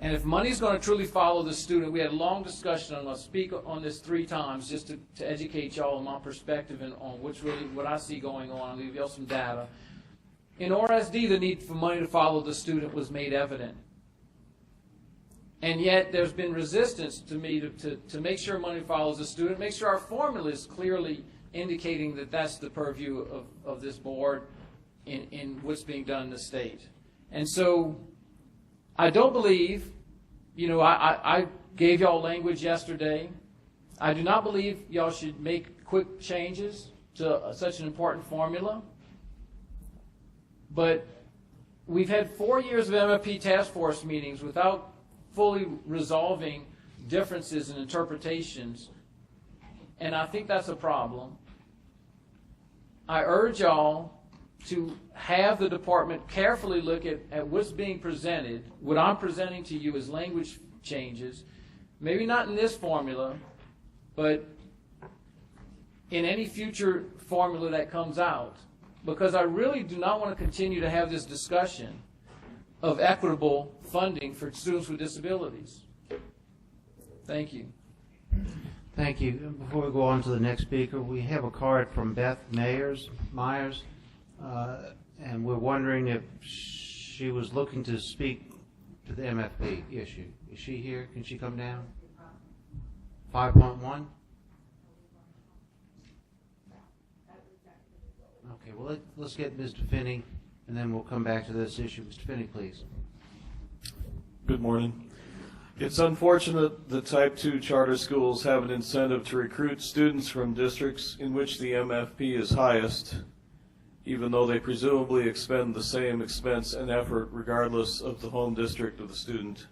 Speaker 17: And if money's going to truly follow the student, we had a long discussion. I'm going to speak on this 3 times just to educate y'all on my perspective and on what I see going on. I'll give y'all some data. In RSD, the need for money to follow the student was made evident. And yet there's been resistance to me to make sure money follows the student, make sure our formula is clearly indicating that that's the purview of this board in what's being done in the state. And so I don't believe, I gave y'all language yesterday. I do not believe y'all should make quick changes to such an important formula. But we've had 4 years of MFP task force meetings without fully resolving differences in interpretations, and I think that's a problem. I urge y'all to have the department carefully look at what's being presented. What I'm presenting to you is language changes, maybe not in this formula, but in any future formula that comes out, because I really do not want to continue to have this discussion of equitable funding for students with disabilities. Thank you.
Speaker 1: Thank you. Before we go on to the next speaker, we have a card from Beth Myers, and we're wondering if she was looking to speak to the MFP issue. Is she here? Can she come down? 5.1? Okay, well, let's get Mr. Finney, and then we'll come back to this issue. Mr. Finney, please.
Speaker 14: Good morning. It's unfortunate that Type 2 charter schools have an incentive to recruit students from districts in which the MFP is highest, even though they presumably expend the same expense and effort regardless of the home district of the student.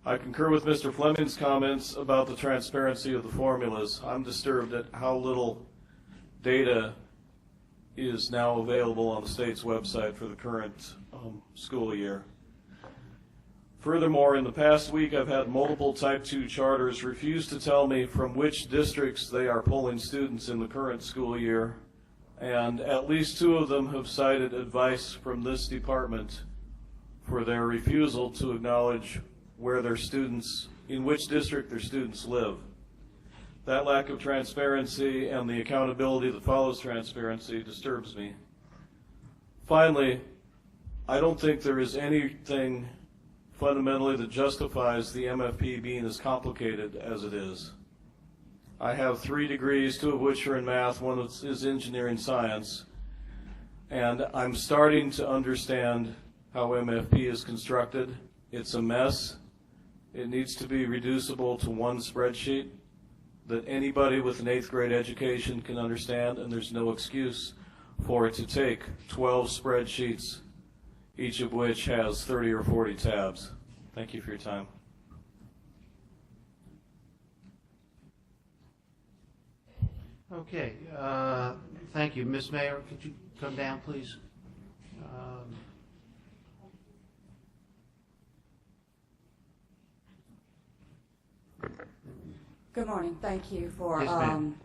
Speaker 14: I concur with Mr. Fleming's comments about the transparency of the formulas. I'm disturbed at how little data is now available on the state's website for the current school year. Furthermore, in the past week, I've had multiple Type 2 charters refuse to tell me from which districts they are pulling students in the current school year, and at least 2 of them have cited advice from this department for their refusal to acknowledge where their students, in which district their students live. That lack of transparency and the accountability that follows transparency disturbs me. Finally, I don't think there is anything fundamentally that justifies the MFP being as complicated as it is. I have 3 degrees, 2 of which are in math, 1 is engineering science, and I'm starting to understand how MFP is constructed. It's a mess. It needs to be reducible to 1 spreadsheet that anybody with an 8th grade education can understand, and there's no excuse for it to take 12 spreadsheets, each of which has 30 or 40 tabs. Thank you for your time.
Speaker 1: Okay, thank you. Ms. Mayor, could you come down, please?
Speaker 18: Good morning. Thank you for,
Speaker 1: Yes, ma'am.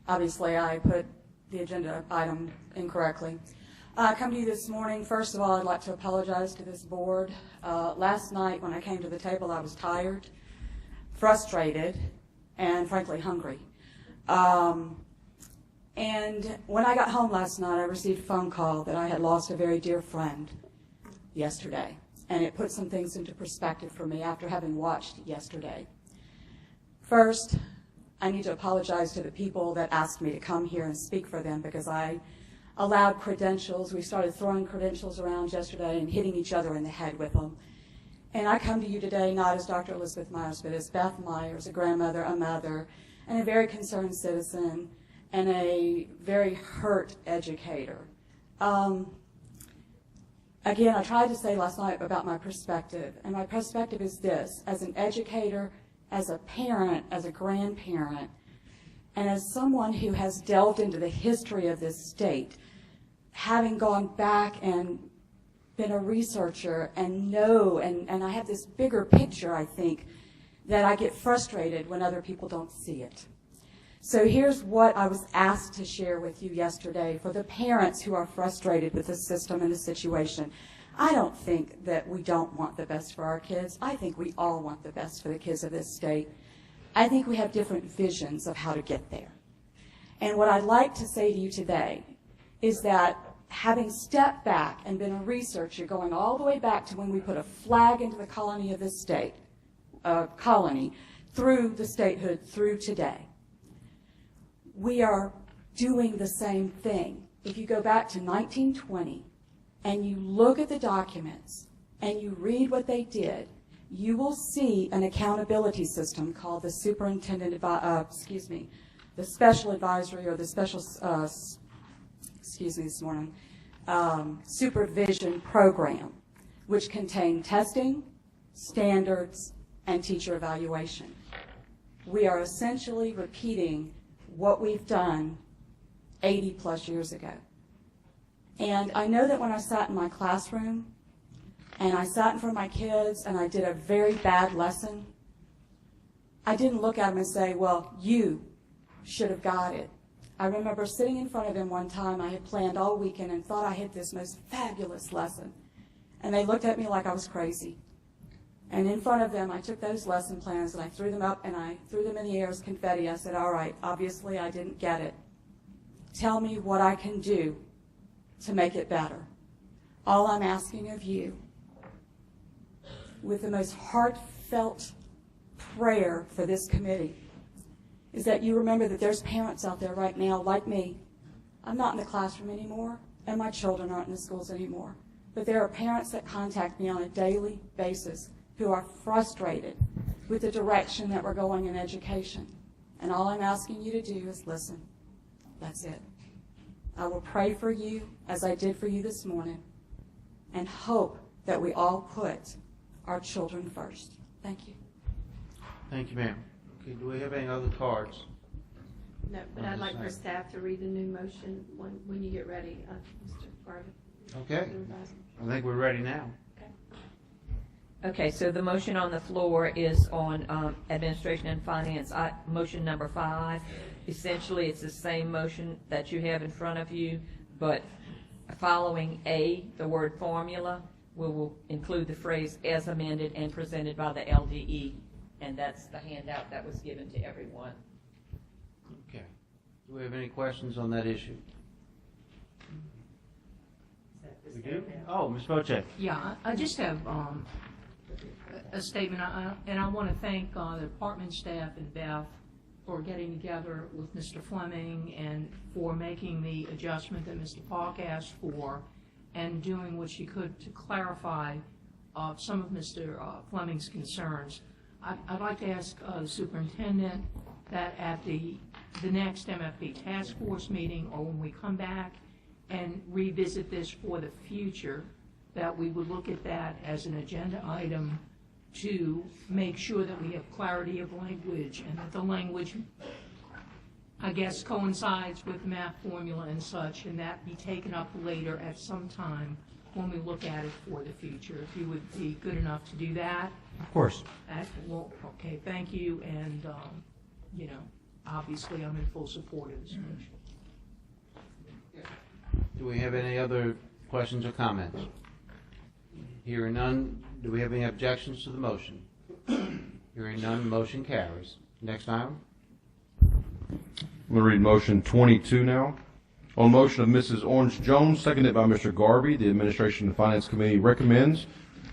Speaker 18: Obviously I put the agenda item incorrectly. I come to you this morning. First of all, I'd like to apologize to this board. Last night when I came to the table, I was tired, frustrated, and frankly hungry. And when I got home last night, I received a phone call that I had lost a very dear friend yesterday. And it put some things into perspective for me after having watched yesterday. First, I need to apologize to the people that asked me to come here and speak for them because I allowed credentials. We started throwing credentials around yesterday and hitting each other in the head with them. And I come to you today not as Dr. Elizabeth Myers, but as Beth Myers, a grandmother, a mother, and a very concerned citizen, and a very hurt educator. Again, I tried to say last night about my perspective, and my perspective is this: as an educator, as a parent, as a grandparent, and as someone who has delved into the history of this state, having gone back and been a researcher and know, and I have this bigger picture, I think, that I get frustrated when other people don't see it. So here's what I was asked to share with you yesterday for the parents who are frustrated with the system and the situation. I don't think that we don't want the best for our kids. I think we all want the best for the kids of this state. I think we have different visions of how to get there. And what I'd like to say to you today is that having stepped back and been a researcher going all the way back to when we put a flag into the colony of this state, colony, through the statehood, through today, we are doing the same thing. If you go back to 1920 and you look at the documents and you read what they did, you will see an accountability system called the the special advisory or the special, supervision program, which contained testing, standards, and teacher evaluation. We are essentially repeating what we've done 80 plus years ago. And I know that when I sat in my classroom and I sat in front of my kids and I did a very bad lesson, I didn't look at them and say, well, you should have got it. I remember sitting in front of them one time. I had planned all weekend and thought I had this most fabulous lesson. And they looked at me like I was crazy. And in front of them, I took those lesson plans and I threw them up and I threw them in the air as confetti. I said, all right, obviously I didn't get it. Tell me what I can do to make it better. All I'm asking of you, with the most heartfelt prayer for this committee, is that you remember that there's parents out there right now like me. I'm not in the classroom anymore, and my children aren't in the schools anymore. But there are parents that contact me on a daily basis who are frustrated with the direction that we're going in education. And all I'm asking you to do is listen. That's it. I will pray for you as I did for you this morning and hope that we all put our children first. Thank you.
Speaker 1: Thank you, ma'am. Okay, do we have any other cards?
Speaker 11: No, but I'd like for staff to read the new motion when you get ready, Mr. Garvin.
Speaker 1: Okay. I think we're ready now.
Speaker 2: Okay, so the motion on the floor is on Administration and Finance, motion number 5. Essentially, it's the same motion that you have in front of you, but following A, the word formula, we will include the phrase as amended and presented by the LDE, and that's the handout that was given to everyone.
Speaker 1: Okay. Do we have any questions on that issue? We do? Oh, Ms. Bocek.
Speaker 15: Yeah, I just have a statement, and I want to thank the department staff and Beth for getting together with Mr. Fleming and for making the adjustment that Mr. Falk asked for and doing what she could to clarify some of Mr. Fleming's concerns. I'd like to ask the superintendent that at the next MFP task force meeting or when we come back and revisit this for the future, that we would look at that as an agenda item to make sure that we have clarity of language and that the language, I guess, coincides with math formula and such, and that be taken up later at some time when we look at it for the future. If you would be good enough to do that.
Speaker 5: Of course.
Speaker 15: Well, okay, thank you, and, you know, obviously I'm in full support of this motion.
Speaker 1: Do we have any other questions or comments? Hearing none, do we have any objections to the motion? Hearing none, motion carries. Next item.
Speaker 4: I'm going to read motion 22 now. On motion of Mrs. Orange Jones, seconded by Mr. Garvey, the Administration and Finance Committee recommends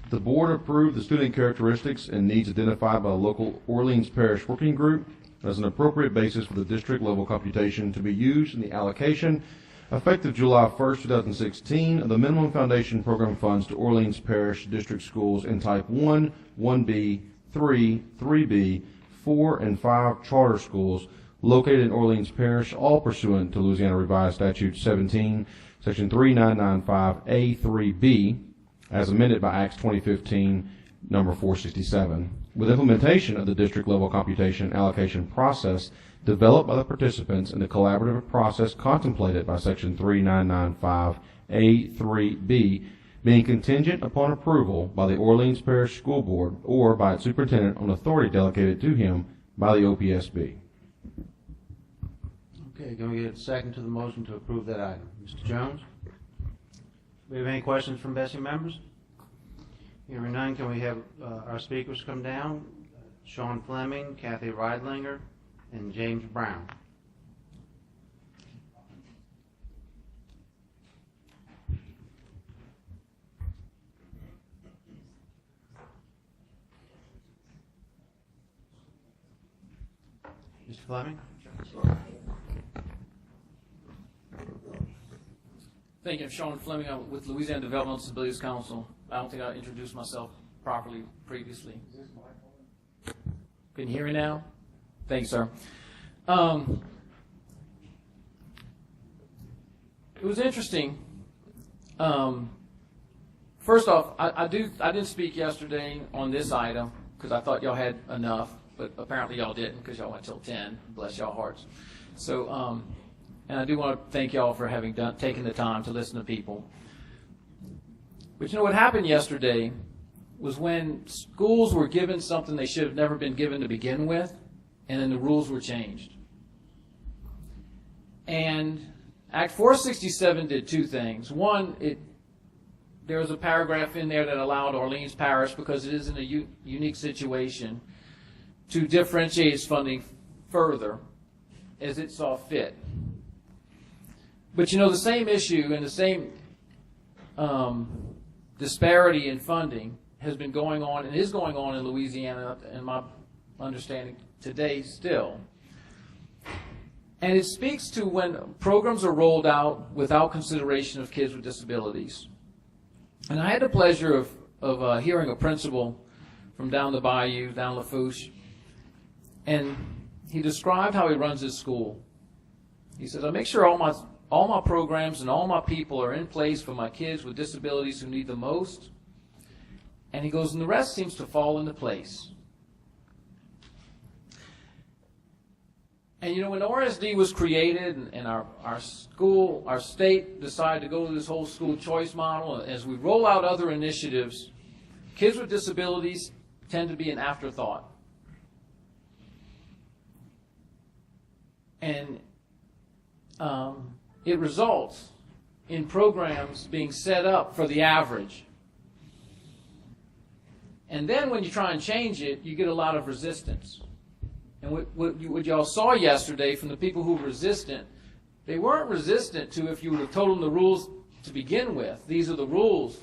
Speaker 4: the board approve the student characteristics and needs identified by the local Orleans Parish Working Group as an appropriate basis for the district level computation to be used in the allocation effective July 1st, 2016, of the minimum foundation program funds to Orleans Parish District Schools in Type 1, 1B, 3, 3B, 4, and 5 charter schools located in Orleans Parish, all pursuant to Louisiana Revised Statute 17, Section 3995A3B, as amended by Acts 2015, number 467, with implementation of the district-level computation allocation process developed by the participants in the collaborative process contemplated by Section 3995A3B, being contingent upon approval by the Orleans Parish School Board or by its superintendent on authority delegated to him by the OPSB.
Speaker 1: Okay, can we get a second to the motion to approve that item? Mr. Jones? we have any questions from BESE members? Hearing none, can we have our speakers come down? Sean Fleming, Kathy Reidlinger, and James Brown. Mr. Fleming?
Speaker 17: Thank you. I'm Sean Fleming. I'm with Louisiana Developmental Disabilities Council. I don't think I introduced myself properly previously. Can you hear me now? Thanks, sir. It was interesting. First off, I didn't speak yesterday on this item because I thought y'all had enough, but apparently y'all didn't because y'all went till 10. Bless y'all hearts. So, and I do want to thank y'all for having taken the time to listen to people. But you know what happened yesterday was when schools were given something they should have never been given to begin with, and then the rules were changed. And Act 467 did two things. One, there was a paragraph in there that allowed Orleans Parish, because it is in a unique situation, to differentiate its funding further as it saw fit. But you know, the same issue and the same disparity in funding has been going on and is going on in Louisiana, in my understanding today still. And it speaks to when programs are rolled out without consideration of kids with disabilities. And I had the pleasure of hearing a principal from down the bayou, down Lafourche, and he described how he runs his school. He says, I make sure all my programs and all my people are in place for my kids with disabilities who need the most. And he goes, and the rest seems to fall into place. And you know, when ORSD was created and our state decided to go to this whole school choice model, as we roll out other initiatives, kids with disabilities tend to be an afterthought. And it results in programs being set up for the average. And then when you try and change it, you get a lot of resistance. And what y'all saw yesterday from the people who were resistant, they weren't resistant to if you would have told them the rules to begin with. These are the rules.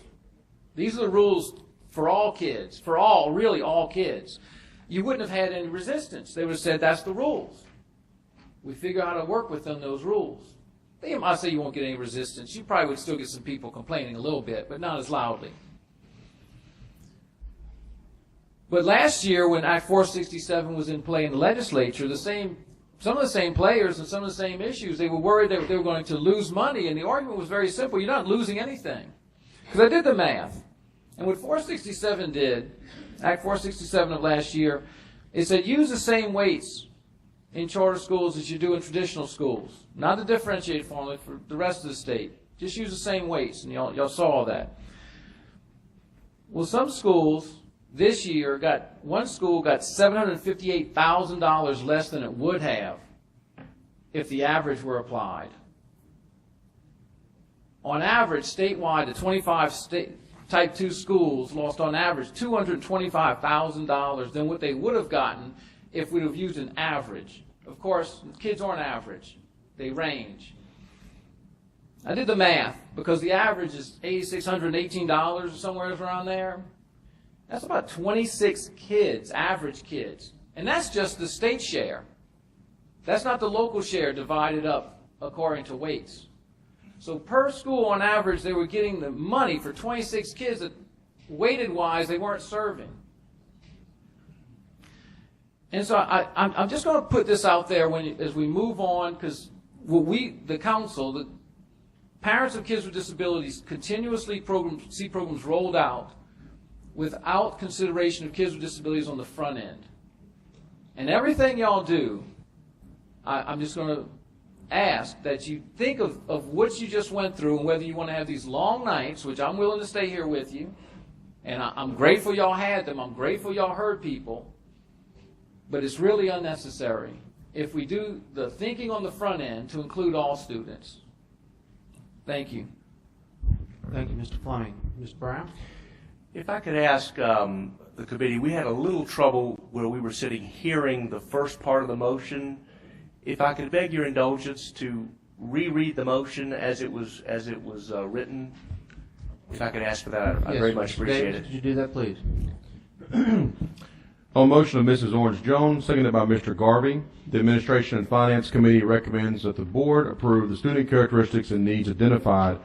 Speaker 17: These are the rules for all kids, for all, really all kids. You wouldn't have had any resistance. They would have said, that's the rules. We figure out how to work within those rules. They might say you won't get any resistance. You probably would still get some people complaining a little bit, but not as loudly. But last year, when Act 467 was in play in the legislature, some of the same players and some of the same issues, they were worried that they were going to lose money, and the argument was very simple. You're not losing anything. Because I did the math. And what 467 did, Act 467 of last year, it said use the same weights in charter schools as you do in traditional schools. Not the differentiated formula for the rest of the state. Just use the same weights, and y'all saw all that. Well, some schools this year one school got $758,000 less than it would have if the average were applied. On average, statewide, the 25 Type 2 schools lost on average $225,000 than what they would have gotten if we'd have used an average. Of course, kids aren't average. They range. I did the math because the average is $8,618 or somewhere around there. That's about 26 kids, average kids. And that's just the state share. That's not the local share divided up according to weights. So per school, on average, they were getting the money for 26 kids that, weighted-wise, they weren't serving. And so I'm just going to put this out there as we move on, because the council, the parents of kids with disabilities, continuously see programs rolled out without consideration of kids with disabilities on the front end. And everything y'all do, I'm just going to ask that you think of what you just went through and whether you want to have these long nights, which I'm willing to stay here with you, and I'm grateful y'all had them. I'm grateful y'all heard people, but it's really unnecessary if we do the thinking on the front end to include all students. Thank you.
Speaker 1: Thank you, Mr. Fleming. Mr. Brown?
Speaker 19: If I could ask the committee, we had a little trouble where we were sitting hearing the first part of the motion. If I could beg your indulgence to reread the motion as it was written, if I could ask for that, I'd very much appreciate it.
Speaker 1: Could you do that, please?
Speaker 4: On motion of Mrs. Orange Jones, seconded by Mr. Garvey, the Administration and Finance Committee recommends that the board approve the student characteristics and needs identified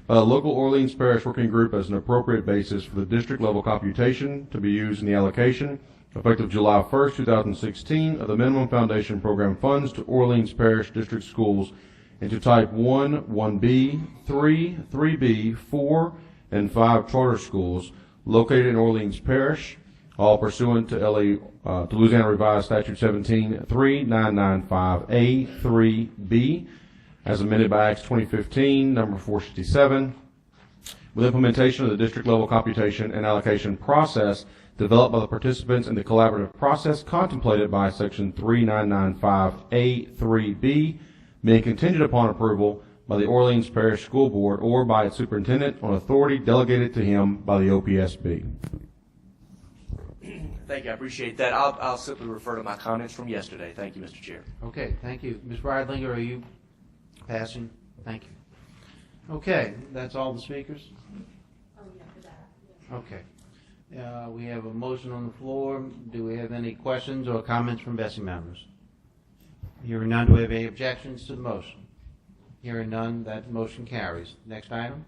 Speaker 4: by the local Orleans Parish Working Group as an appropriate basis for the district level computation to be used in the allocation effective July 1st, 2016 of the minimum foundation program funds to Orleans Parish District Schools into Type 1, 1B, 3, 3B, 4, and 5 charter schools located in Orleans Parish, all pursuant to Louisiana Revised Statute 17-3995A-3B, as amended by Acts 2015, number 467, with implementation of the district level computation and allocation process developed by the participants in the collaborative process contemplated by Section 3995A-3B, being contingent upon approval by the Orleans Parish School Board or by its superintendent on authority delegated to him by the OPSB.
Speaker 19: Thank you. I appreciate that. I'll simply refer to my comments from yesterday. Thank you, Mr. Chair.
Speaker 1: Okay, thank you. Ms. Reidlinger, are you passing? Thank you. Okay, that's all the speakers? Okay. We have a motion on the floor. Do we have any questions or comments from BESE members? Hearing none, do we have any objections to the motion? Hearing none, that motion carries. Next item.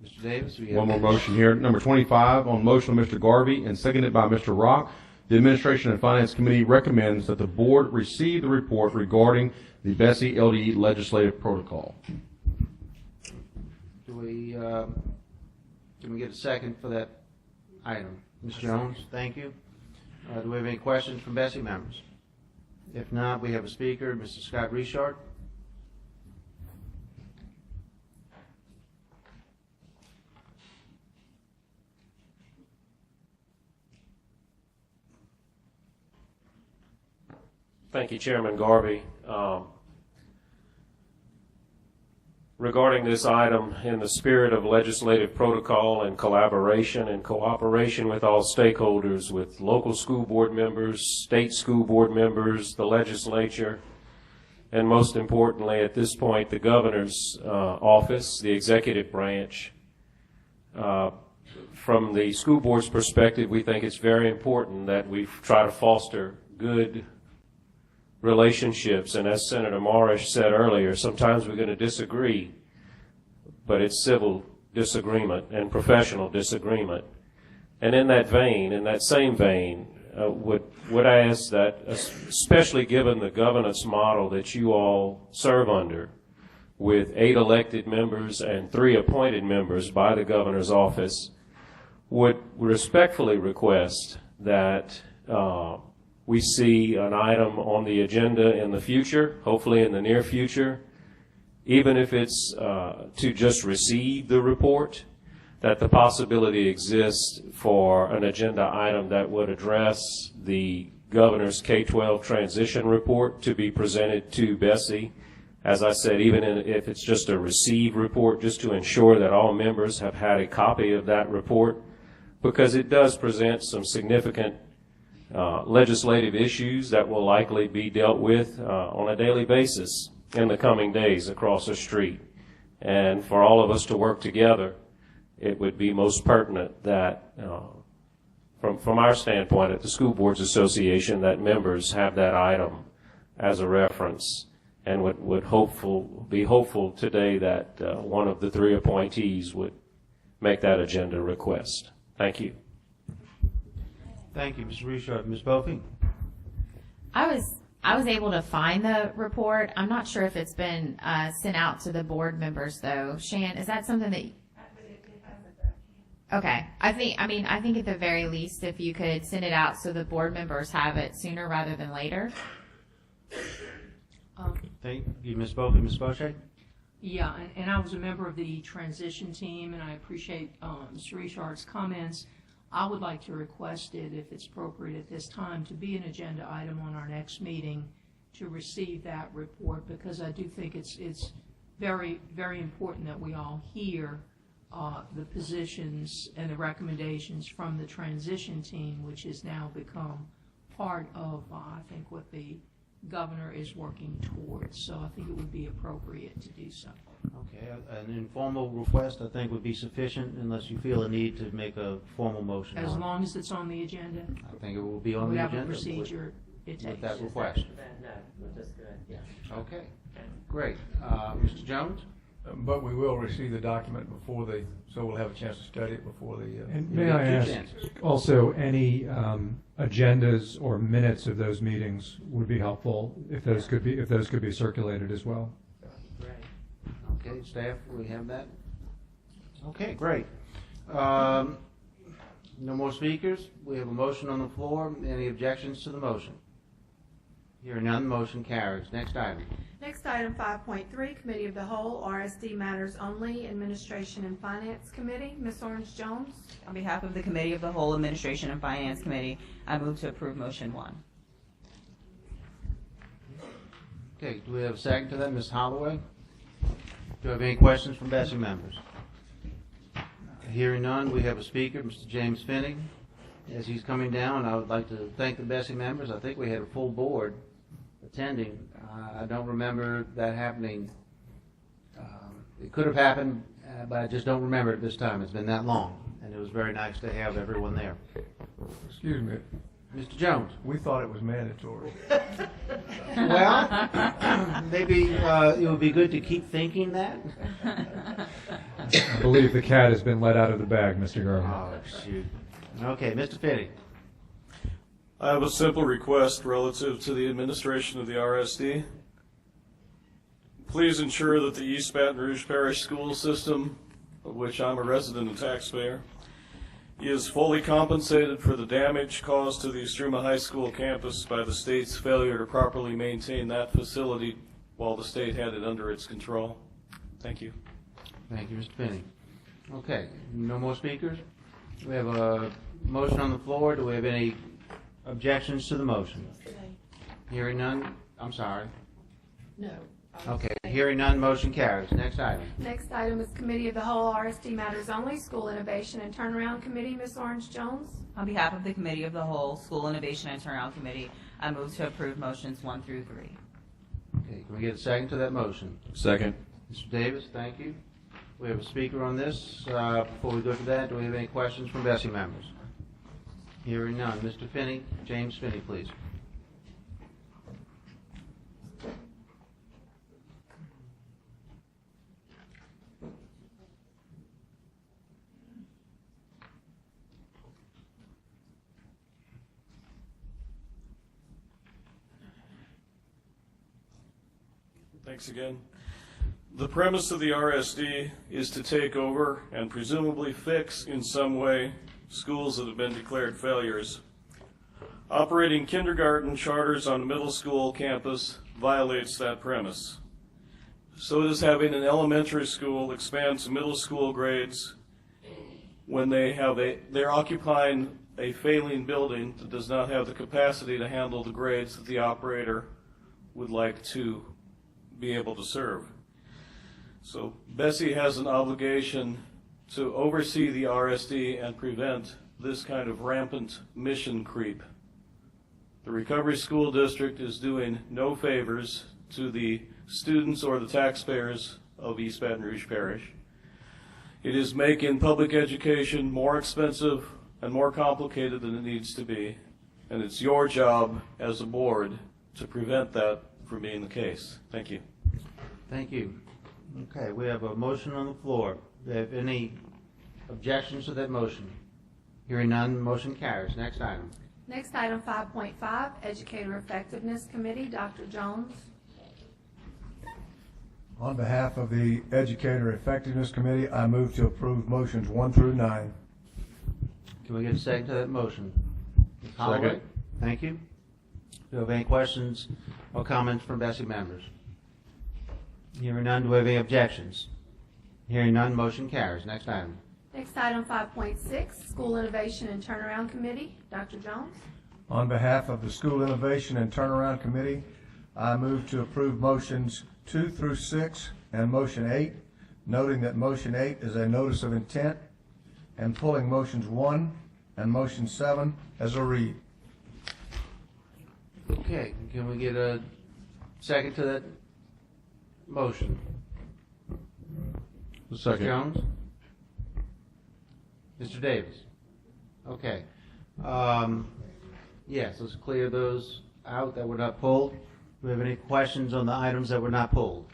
Speaker 1: Mr. Davis, we have
Speaker 4: one more motion here. Number 25, on motion of Mr. Garvey and seconded by Mr. Rock, the Administration and Finance Committee recommends that the board receive the report regarding the BESE LDE legislative protocol.
Speaker 1: Can we get a second for that item? Ms. Jones, thank you. Do we have any questions from BESE members? If not, we have a speaker, Mr. Scott Richard.
Speaker 13: Thank you, Chairman Garvey. Regarding this item, in the spirit of legislative protocol and collaboration and cooperation with all stakeholders, with local school board members, state school board members, the legislature, and most importantly at this point, the governor's office, the executive branch. From the school board's perspective, we think it's very important that we try to foster good relationships, and as Senator Morrish said earlier, sometimes we're going to disagree, but it's civil disagreement and professional disagreement. And in that vein, in that same vein, would I ask that, especially given the governance model that you all serve under, with 8 elected members and 3 appointed members by the governor's office, would respectfully request that we see an item on the agenda in the future, hopefully in the near future, even if it's to just receive the report, that the possibility exists for an agenda item that would address the governor's K-12 transition report to be presented to BESE. As I said, even if it's just a receive report, just to ensure that all members have had a copy of that report, because it does present some significant legislative issues that will likely be dealt with on a daily basis in the coming days across the street. And for all of us to work together, it would be most pertinent that, from our standpoint at the School Boards Association, that members have that item as a reference, and would be hopeful today that one of the 3 appointees would make that agenda request. Thank you.
Speaker 1: Thank you, Mr. Richard. Ms. Bofi?
Speaker 3: I was able to find the report. I'm not sure if it's been sent out to the board members though. Shan, is that something that? Okay. I think at the very least, if you could send it out so the board members have it sooner rather than later.
Speaker 1: Thank you, Ms. Bofi. Ms. Bochet?
Speaker 15: Yeah, and I was a member of the transition team, and I appreciate Mr. Richard's comments. I would like to request it, if it's appropriate at this time, to be an agenda item on our next meeting to receive that report, because I do think it's very, very important that we all hear the positions and the recommendations from the transition team, which has now become part of, I think, what the governor is working towards. So I think it would be appropriate to do so.
Speaker 1: Okay, an informal request I think would be sufficient unless you feel a need to make a formal motion.
Speaker 15: As
Speaker 1: on it.
Speaker 15: long as it's on the agenda.
Speaker 1: I think it will be on
Speaker 15: We
Speaker 1: the
Speaker 15: have a
Speaker 1: agenda.
Speaker 15: procedure it takes.
Speaker 1: With that request.
Speaker 7: No, we're just good, yeah.
Speaker 1: Okay, great. Mr. Jones?
Speaker 6: But we will receive the document before so we'll have a chance to study it before the.
Speaker 5: And may I ask, also, any agendas or minutes of those meetings would be helpful if those could be circulated as well.
Speaker 1: Okay, staff, we have that? Okay, great. No more speakers. We have a motion on the floor. Any objections to the motion? Hearing none, motion carries. Next item.
Speaker 11: Next item, 5.3, Committee of the Whole, RSD Matters Only, Administration and Finance Committee. Ms. Orange Jones.
Speaker 20: On behalf of the Committee of the Whole, Administration and Finance Committee, I move to approve motion 1.
Speaker 1: Okay, do we have a second to that, Ms. Holloway? Do you have any questions from BESE members? Hearing none, we have a speaker, Mr. James Finney. As he's coming down, I would like to thank the BESE members. I think we had a full board attending. I don't remember that happening. It could have happened, but I just don't remember it this time. It's been that long, and it was very nice to have everyone there.
Speaker 6: Excuse me.
Speaker 1: Mr. Jones.
Speaker 6: We thought it was mandatory.
Speaker 1: Well, maybe it would be good to keep thinking that.
Speaker 5: I believe the cat has been let out of the bag, Mr. Garland.
Speaker 1: Oh, shoot. Okay, Mr. Finney.
Speaker 14: I have a simple request relative to the administration of the RSD. Please ensure that the East Baton Rouge Parish School System, of which I'm a resident and taxpayer, is fully compensated for the damage caused to the Estruma High School campus by the state's failure to properly maintain that facility while the state had it under its control. Thank you.
Speaker 1: Thank you, Mr. Finney. Okay, no more speakers? We have a motion on the floor. Do we have any objections to the motion? Hearing none, I'm sorry.
Speaker 11: No.
Speaker 1: Okay, hearing none, motion carries. Next item.
Speaker 11: Next item is Committee of the Whole, RSD Matters Only, School Innovation and Turnaround Committee. Ms. Orange Jones.
Speaker 20: On behalf of the Committee of the Whole, School Innovation and Turnaround Committee, I move to approve motions 1 through 3.
Speaker 1: Okay, can we get a second to that motion?
Speaker 4: Second.
Speaker 1: Mr. Davis, thank you. We have a speaker on this. Before we go to that, do we have any questions from BESE members? Hearing none. Mr. Finney, James Finney, please.
Speaker 14: Thanks again. The premise of the RSD is to take over and presumably fix in some way schools that have been declared failures. Operating kindergarten charters on a middle school campus violates that premise. So does having an elementary school expand to middle school grades when they're occupying a failing building that does not have the capacity to handle the grades that the operator would like to be able to serve. So BESE has an obligation to oversee the RSD and prevent this kind of rampant mission creep. The Recovery School District is doing no favors to the students or the taxpayers of East Baton Rouge Parish. It is making public education more expensive and more complicated than it needs to be, and it's your job as a board to prevent that from being the case. Thank you.
Speaker 1: Thank you. Okay, we have a motion on the floor. Do you have any objections to that motion? Hearing none, motion carries. Next item.
Speaker 11: Next item, 5.5, Educator Effectiveness Committee. Dr. Jones.
Speaker 6: On behalf of the Educator Effectiveness Committee, I move to approve motions 1 through 9.
Speaker 1: Can we get a second to that motion? Ms. Holloway?
Speaker 4: Second.
Speaker 1: Thank you. Do you have any questions or comments from BESE members? Hearing none, do we have any objections? Hearing none, motion carries. Next item.
Speaker 11: Next item, 5.6, School Innovation and Turnaround Committee. Dr. Jones.
Speaker 6: On behalf of the School Innovation and Turnaround Committee, I move to approve motions 2 through 6 and motion 8. noting that motion 8 is a notice of intent, and pulling motions 1 and motion 7 as a read.
Speaker 1: Okay, can we get a second to that motion?
Speaker 4: Second.
Speaker 1: Mr. Jones? Mr. Davis? Okay. Yes, let's clear those out that were not pulled. Do we have any questions on the items that were not pulled?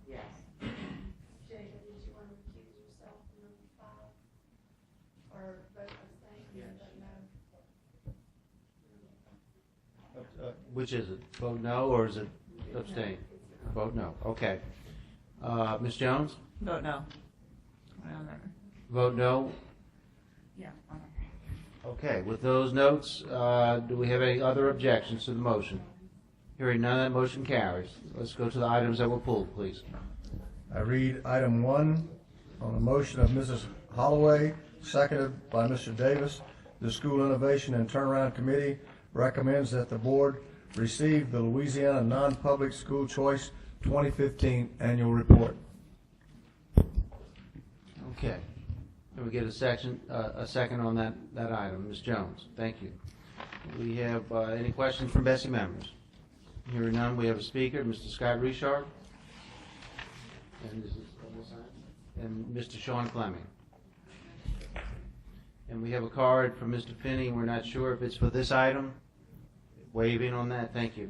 Speaker 8: Yes. Jacob, did you want to recuse yourself from number 5? Or vote abstain? No.
Speaker 1: Which is it? Vote no, or is it abstain? Vote no. Okay. Ms. Jones?
Speaker 20: Vote no.
Speaker 1: Vote no.
Speaker 20: Yeah.
Speaker 1: Okay, with those notes, do we have any other objections to the motion? Hearing none, that motion carries. Let's go to the items that were pulled, please.
Speaker 6: I read item 1 on the motion of Mrs. Holloway, seconded by Mr. Davis. The School Innovation and Turnaround Committee recommends that the board receive the Louisiana Non-Public School Choice 2015 Annual Report.
Speaker 1: Okay. Can we get a second on that item? Ms. Jones, thank you. We have any questions from BESE members? Hearing none, we have a speaker, Mr. Scott Richard, and Mr. Sean Fleming. And we have a card from Mr. Finney. We're not sure if it's for this item. Waving on that, thank you.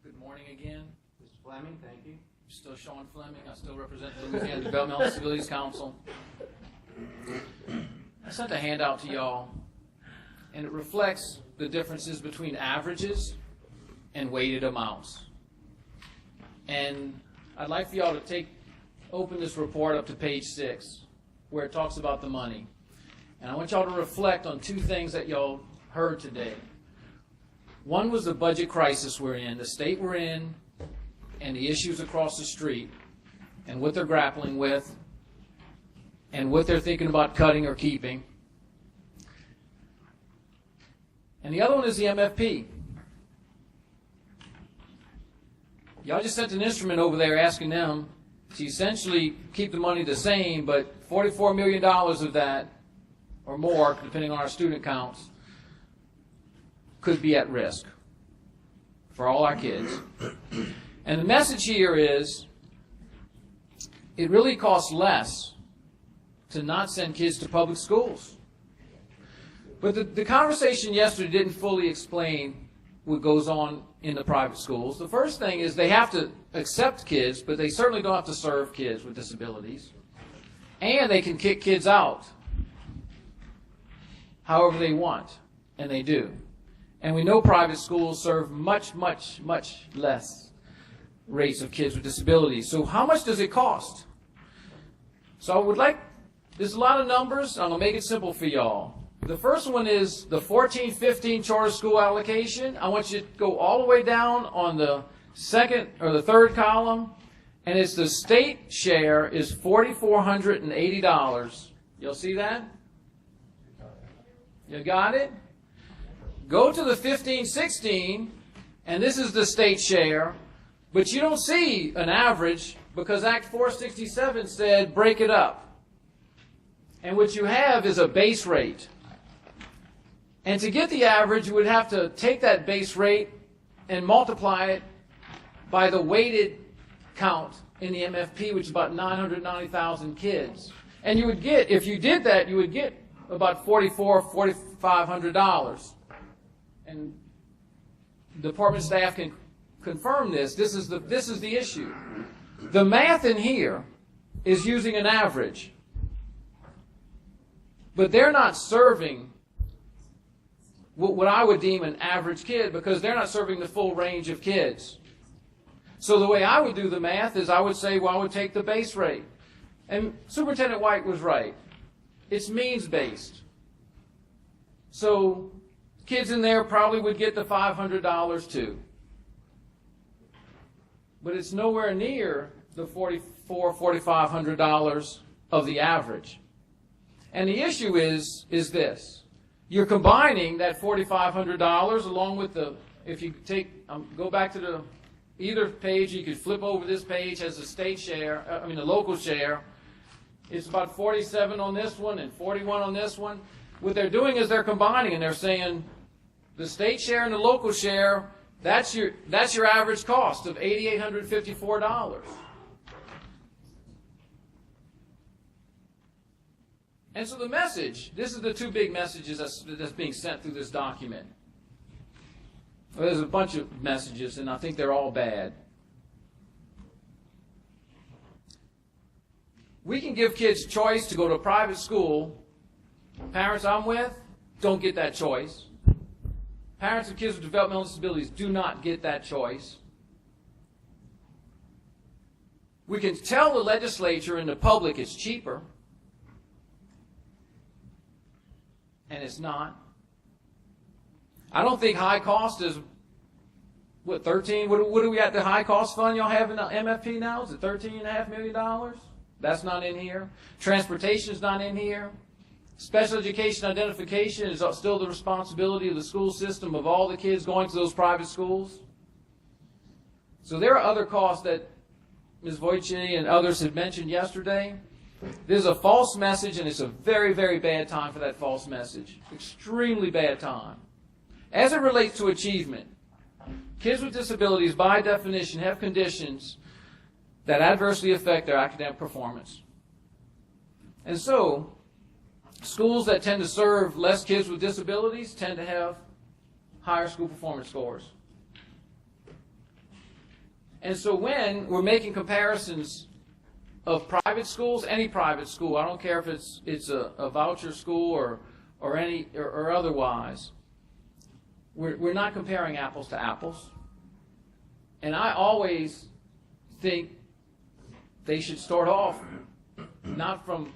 Speaker 17: Good morning again.
Speaker 1: Mr. Fleming, thank you.
Speaker 17: Still Sean Fleming. I still represent the Louisiana Developmental Disabilities Council. I sent a handout to y'all, and it reflects the differences between averages and weighted amounts. And I'd like for y'all to open this report up to page 6, where it talks about the money. And I want y'all to reflect on 2 things that y'all heard today. One was the budget crisis we're in, the state we're in, and the issues across the street, and what they're grappling with, and what they're thinking about cutting or keeping. And the other one is the MFP. Y'all just sent an instrument over there asking them to essentially keep the money the same, but $44 million of that, or more, depending on our student counts, could be at risk for all our kids. And the message here is, it really costs less to not send kids to public schools. But the conversation yesterday didn't fully explain what goes on in the private schools. The first thing is they have to accept kids, but they certainly don't have to serve kids with disabilities. And they can kick kids out however they want, and they do. And we know private schools serve much, much, much less rates of kids with disabilities. So how much does it cost? So I would like, there's a lot of numbers. I'm going to make it simple for y'all. The first one is the 14-15 charter school allocation. I want you to go all the way down on the second or the third column, and it's the state share is $4,480. You'll see that? You got it? Go to the 15-16, and this is the state share, but you don't see an average because Act 467 said break it up. And what you have is a base rate. And to get the average, you would have to take that base rate and multiply it by the weighted count in the MFP, which is about 990,000 kids. And you would get, if you did that, you would get about $4,500. And the department staff can confirm this. This is the issue. The math in here is using an average. But they're not serving what I would deem an average kid because they're not serving the full range of kids. So the way I would do the math is I would say, well, I would take the base rate. And Superintendent White was right. It's means-based. So kids in there probably would get the $500 too. But it's nowhere near the $4,500 of the average. And the issue is this. You're combining that $4,500 along with the, if you take, go back to the, either page, you could flip over this page, has the state share, the local share. It's about 47 on this one and 41 on this one. What they're doing is they're combining, and they're saying the state share and the local share, that's your average cost of $8,854. And so the message, this is the two big messages that's being sent through this document. Well, there's a bunch of messages, and I think they're all bad. We can give kids choice to go to a private school. Parents I'm with don't get that choice. Parents of kids with developmental disabilities do not get that choice. We can tell the legislature and the public it's cheaper, and it's not. I don't think high cost is, what, 13? What are we at the high cost fund y'all have in the MFP now? Is it $13.5 million? That's not in here. Transportation is not in here. Special education identification is still the responsibility of the school system of all the kids going to those private schools. So there are other costs that Ms. Wojcicki and others had mentioned yesterday. There's a false message, and it's a very, very bad time for that false message. Extremely bad time. As it relates to achievement, kids with disabilities, by definition, have conditions that adversely affect their academic performance. And so, schools that tend to serve less kids with disabilities tend to have higher school performance scores. And so when we're making comparisons of private schools, any private school, I don't care if it's a voucher school or otherwise, we're not comparing apples to apples. And I always think they should start off not from,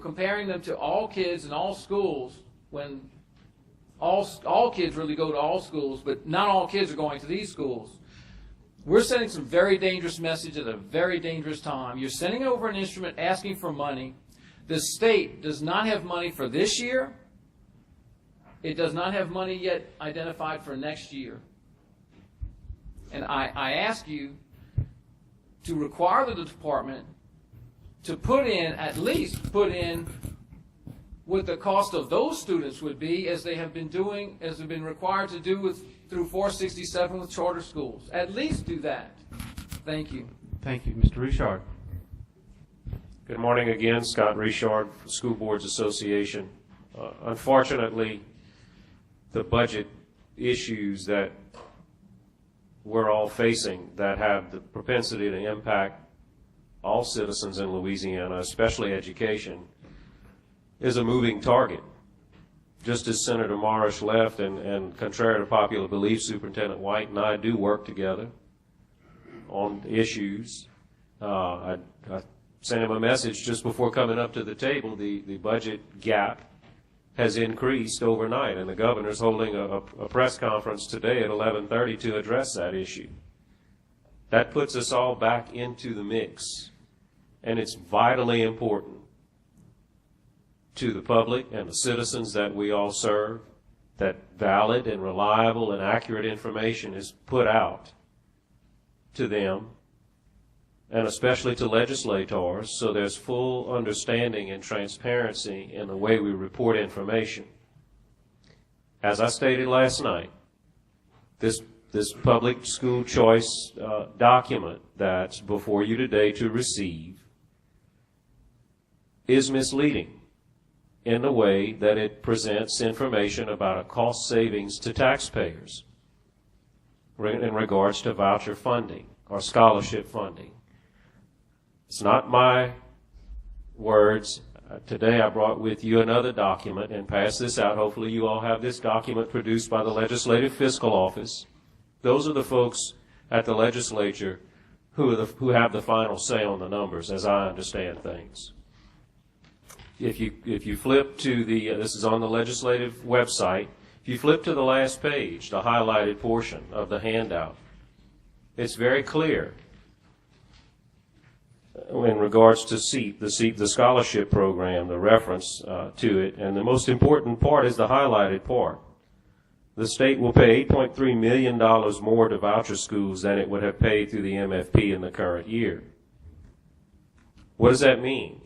Speaker 17: comparing them to all kids in all schools, when all kids really go to all schools, but not all kids are going to these schools. We're sending some very dangerous message at a very dangerous time. You're sending over an instrument asking for money. The state does not have money for this year. It does not have money yet identified for next year. And I ask you to require the department to at least put in what the cost of those students would be, as they have been doing, as they've been required to do through 467 with charter schools. At least do that. Thank you.
Speaker 1: Thank you. Mr. Richard.
Speaker 13: Good morning again. Scott Richard, School Boards Association. Unfortunately, the budget issues that we're all facing that have the propensity to impact all citizens in Louisiana, especially education, is a moving target. Just as Senator Morris left, and contrary to popular belief, Superintendent White and I do work together on issues. I sent him a message just before coming up to the table. The budget gap has increased overnight, and the governor's holding a press conference today at 11:30 to address that issue. That puts us all back into the mix, and it's vitally important to the public and the citizens that we all serve that valid and reliable and accurate information is put out to them, and especially to legislators, so there's full understanding and transparency in the way we report information. As I stated last night, this public school choice document that's before you today to receive is misleading in the way that it presents information about a cost savings to taxpayers in regards to voucher funding or scholarship funding. It's not my words. Today I brought with you another document and passed this out. Hopefully you all have this document produced by the Legislative Fiscal Office. Those are the folks at the legislature who have the final say on the numbers, as I understand things. If you flip to this is on the legislative website, If you flip to the last page, the highlighted portion of the handout, it's very clear in regards to the scholarship program, the reference to it, and the most important part is the highlighted part. The state will pay $8.3 million more to voucher schools than it would have paid through the MFP in the current year. What does that mean?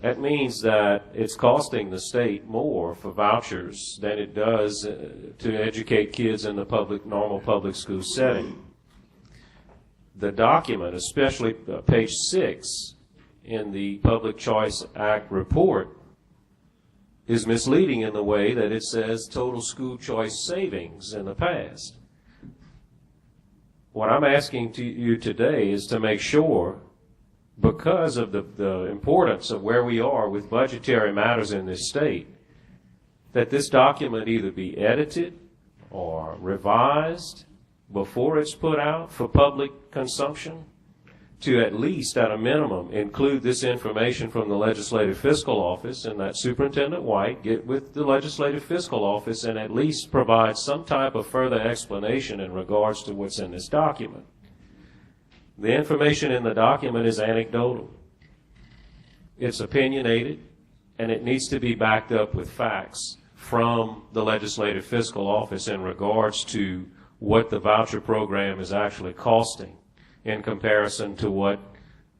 Speaker 13: That means that it's costing the state more for vouchers than it does to educate kids in the normal public school setting. The document, especially page 6 in the Public Choice Act report, is misleading in the way that it says total school choice savings in the past. What I'm asking you today is to make sure, because of the importance of where we are with budgetary matters in this state, that this document either be edited or revised before it's put out for public consumption, to at least, at a minimum, include this information from the Legislative Fiscal Office, and that Superintendent White get with the Legislative Fiscal Office and at least provide some type of further explanation in regards to what's in this document. The information in the document is anecdotal. It's opinionated, and it needs to be backed up with facts from the Legislative Fiscal Office in regards to what the voucher program is actually costing in comparison to what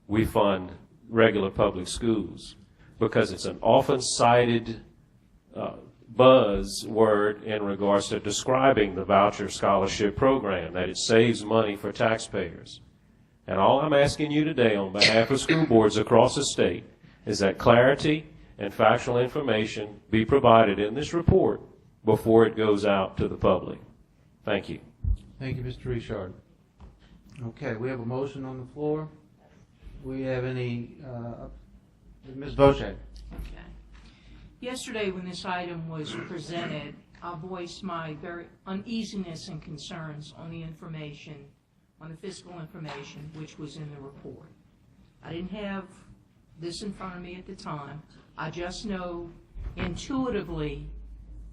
Speaker 13: we fund regular public schools, because it's an often cited buzzword in regards to describing the voucher scholarship program, that it saves money for taxpayers. And all I'm asking you today on behalf of school boards across the state is that clarity and factual information be provided in this report before it goes out to the public. Thank you.
Speaker 1: Thank you, Mr. Richard. Okay, we have a motion on the floor. We have any, Ms. Bochet?
Speaker 15: Okay. Yesterday, when this item was presented, I voiced my very uneasiness and concerns on the information, on the fiscal information, which was in the report. I didn't have this in front of me at the time. I just know intuitively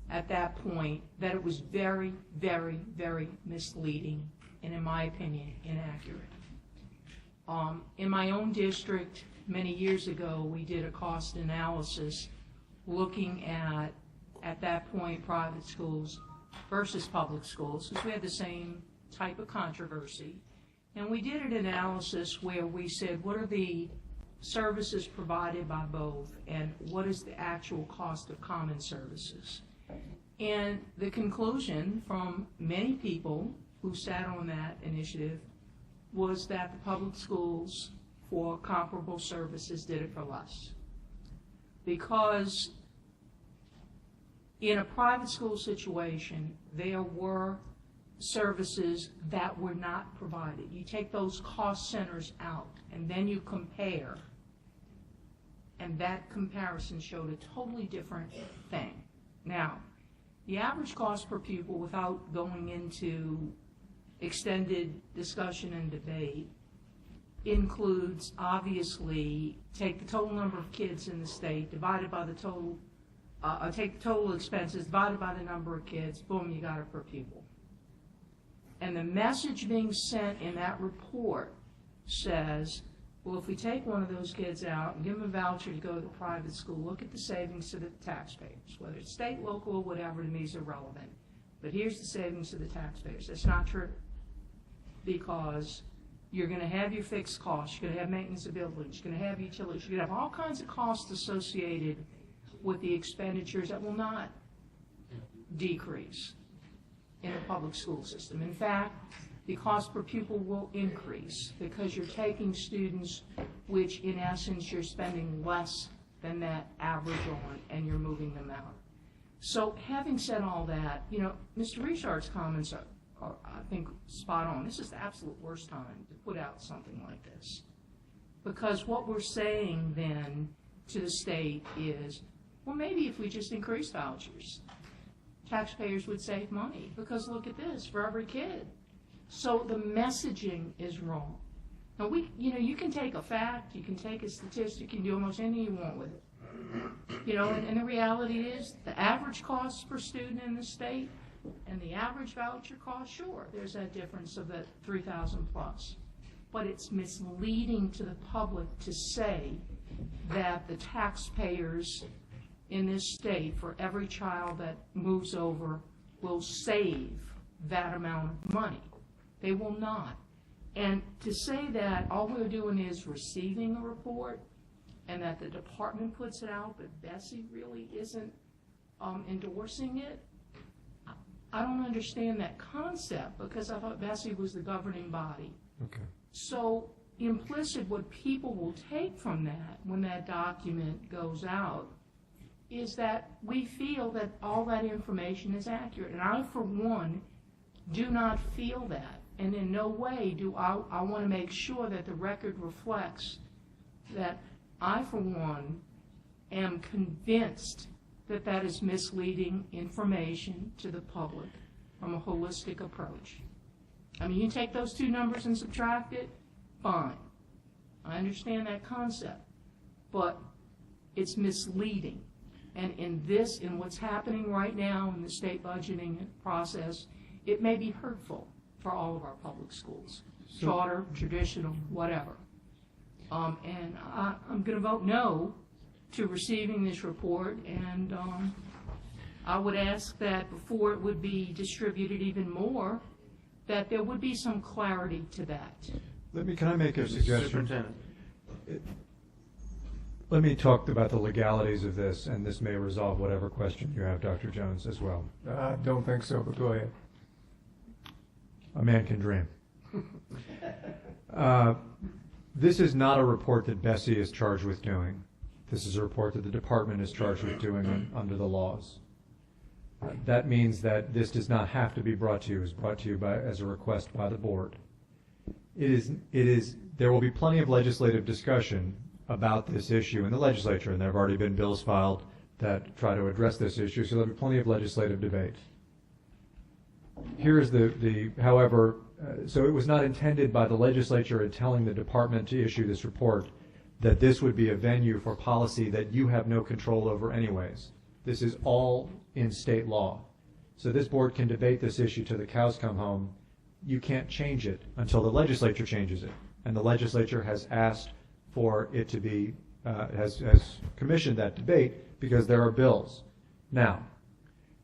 Speaker 15: at that point that it was very, very, very misleading and, in my opinion, inaccurate. In my own district, many years ago, we did a cost analysis looking at that point, private schools versus public schools, because we had the same type of controversy. And we did an analysis where we said, what are the services provided by both, and what is the actual cost of common services? And the conclusion from many people who sat on that initiative was that the public schools for comparable services did it for less. Because in a private school situation, there were services that were not provided. You take those cost centers out, and then you compare, and that comparison showed a totally different thing. Now, the average cost per pupil, without going into extended discussion and debate, includes, obviously, take the total number of kids in the state divided by the total, take the total expenses divided by the number of kids, boom, you got it per pupil. And the message being sent in that report says, well, if we take one of those kids out and give them a voucher to go to the private school, look at the savings to the taxpayers, whether it's state, local, or whatever, to me is irrelevant. But here's the savings to the taxpayers. That's not true, because you're going to have your fixed costs, you're going to have maintenance of buildings, you're going to have utilities, you're going to have all kinds of costs associated with the expenditures that will not decrease in a public school system. In fact, the cost per pupil will increase because you're taking students which, in essence, you're spending less than that average on, and you're moving them out. So having said all that, you know, Mr. Richard's comments are, I think, spot on. This is the absolute worst time to put out something like this. Because what we're saying then to the state is, well, maybe if we just increase vouchers, taxpayers would save money, because look at this, for every kid. So the messaging is wrong. Now, you can take a fact, you can take a statistic, you can do almost anything you want with it. You know, and the reality is the average cost per student in the state And the average voucher cost, sure, there's that difference of that 3,000 plus. But it's misleading to the public to say that the taxpayers in this state, for every child that moves over, will save that amount of money. They will not. And to say that all we're doing is receiving a report and that the department puts it out, but BESE really isn't endorsing it, I don't understand that concept, because I thought BESE was the governing body.
Speaker 5: Okay.
Speaker 15: So implicit, what people will take from that when that document goes out is that we feel that all that information is accurate. And I, for one, do not feel that. And in no way do I want to make sure that the record reflects that I, for one, am convinced that that is misleading information to the public from a holistic approach. I mean, you take those two numbers and subtract it, fine. I understand that concept. But it's misleading. And in what's happening right now in the state budgeting process, it may be hurtful for all of our public schools, charter, traditional, whatever. And I'm going to vote no to receiving this report, and I would ask that before it would be distributed even more, that there would be some clarity to that.
Speaker 5: Can I make a suggestion?
Speaker 1: Superintendent.
Speaker 5: Let me talk about the legalities of this, and this may resolve whatever question you have, Dr. Jones, as well.
Speaker 6: I don't think so, but go ahead.
Speaker 5: A man can dream. This is not a report that BESE is charged with doing. This is a report that the department is charged with doing under the laws. That means that this does not have to be brought to you. It's brought to you as a request by the board. There will be plenty of legislative discussion about this issue in the legislature, and there have already been bills filed that try to address this issue, so there'll be plenty of legislative debate. Here's however, so it was not intended by the legislature in telling the department to issue this report that this would be a venue for policy that you have no control over anyways. This is all in state law. So this board can debate this issue till the cows come home. You can't change it until the legislature changes it. And the legislature has asked for it to be, has commissioned that debate because there are bills. Now,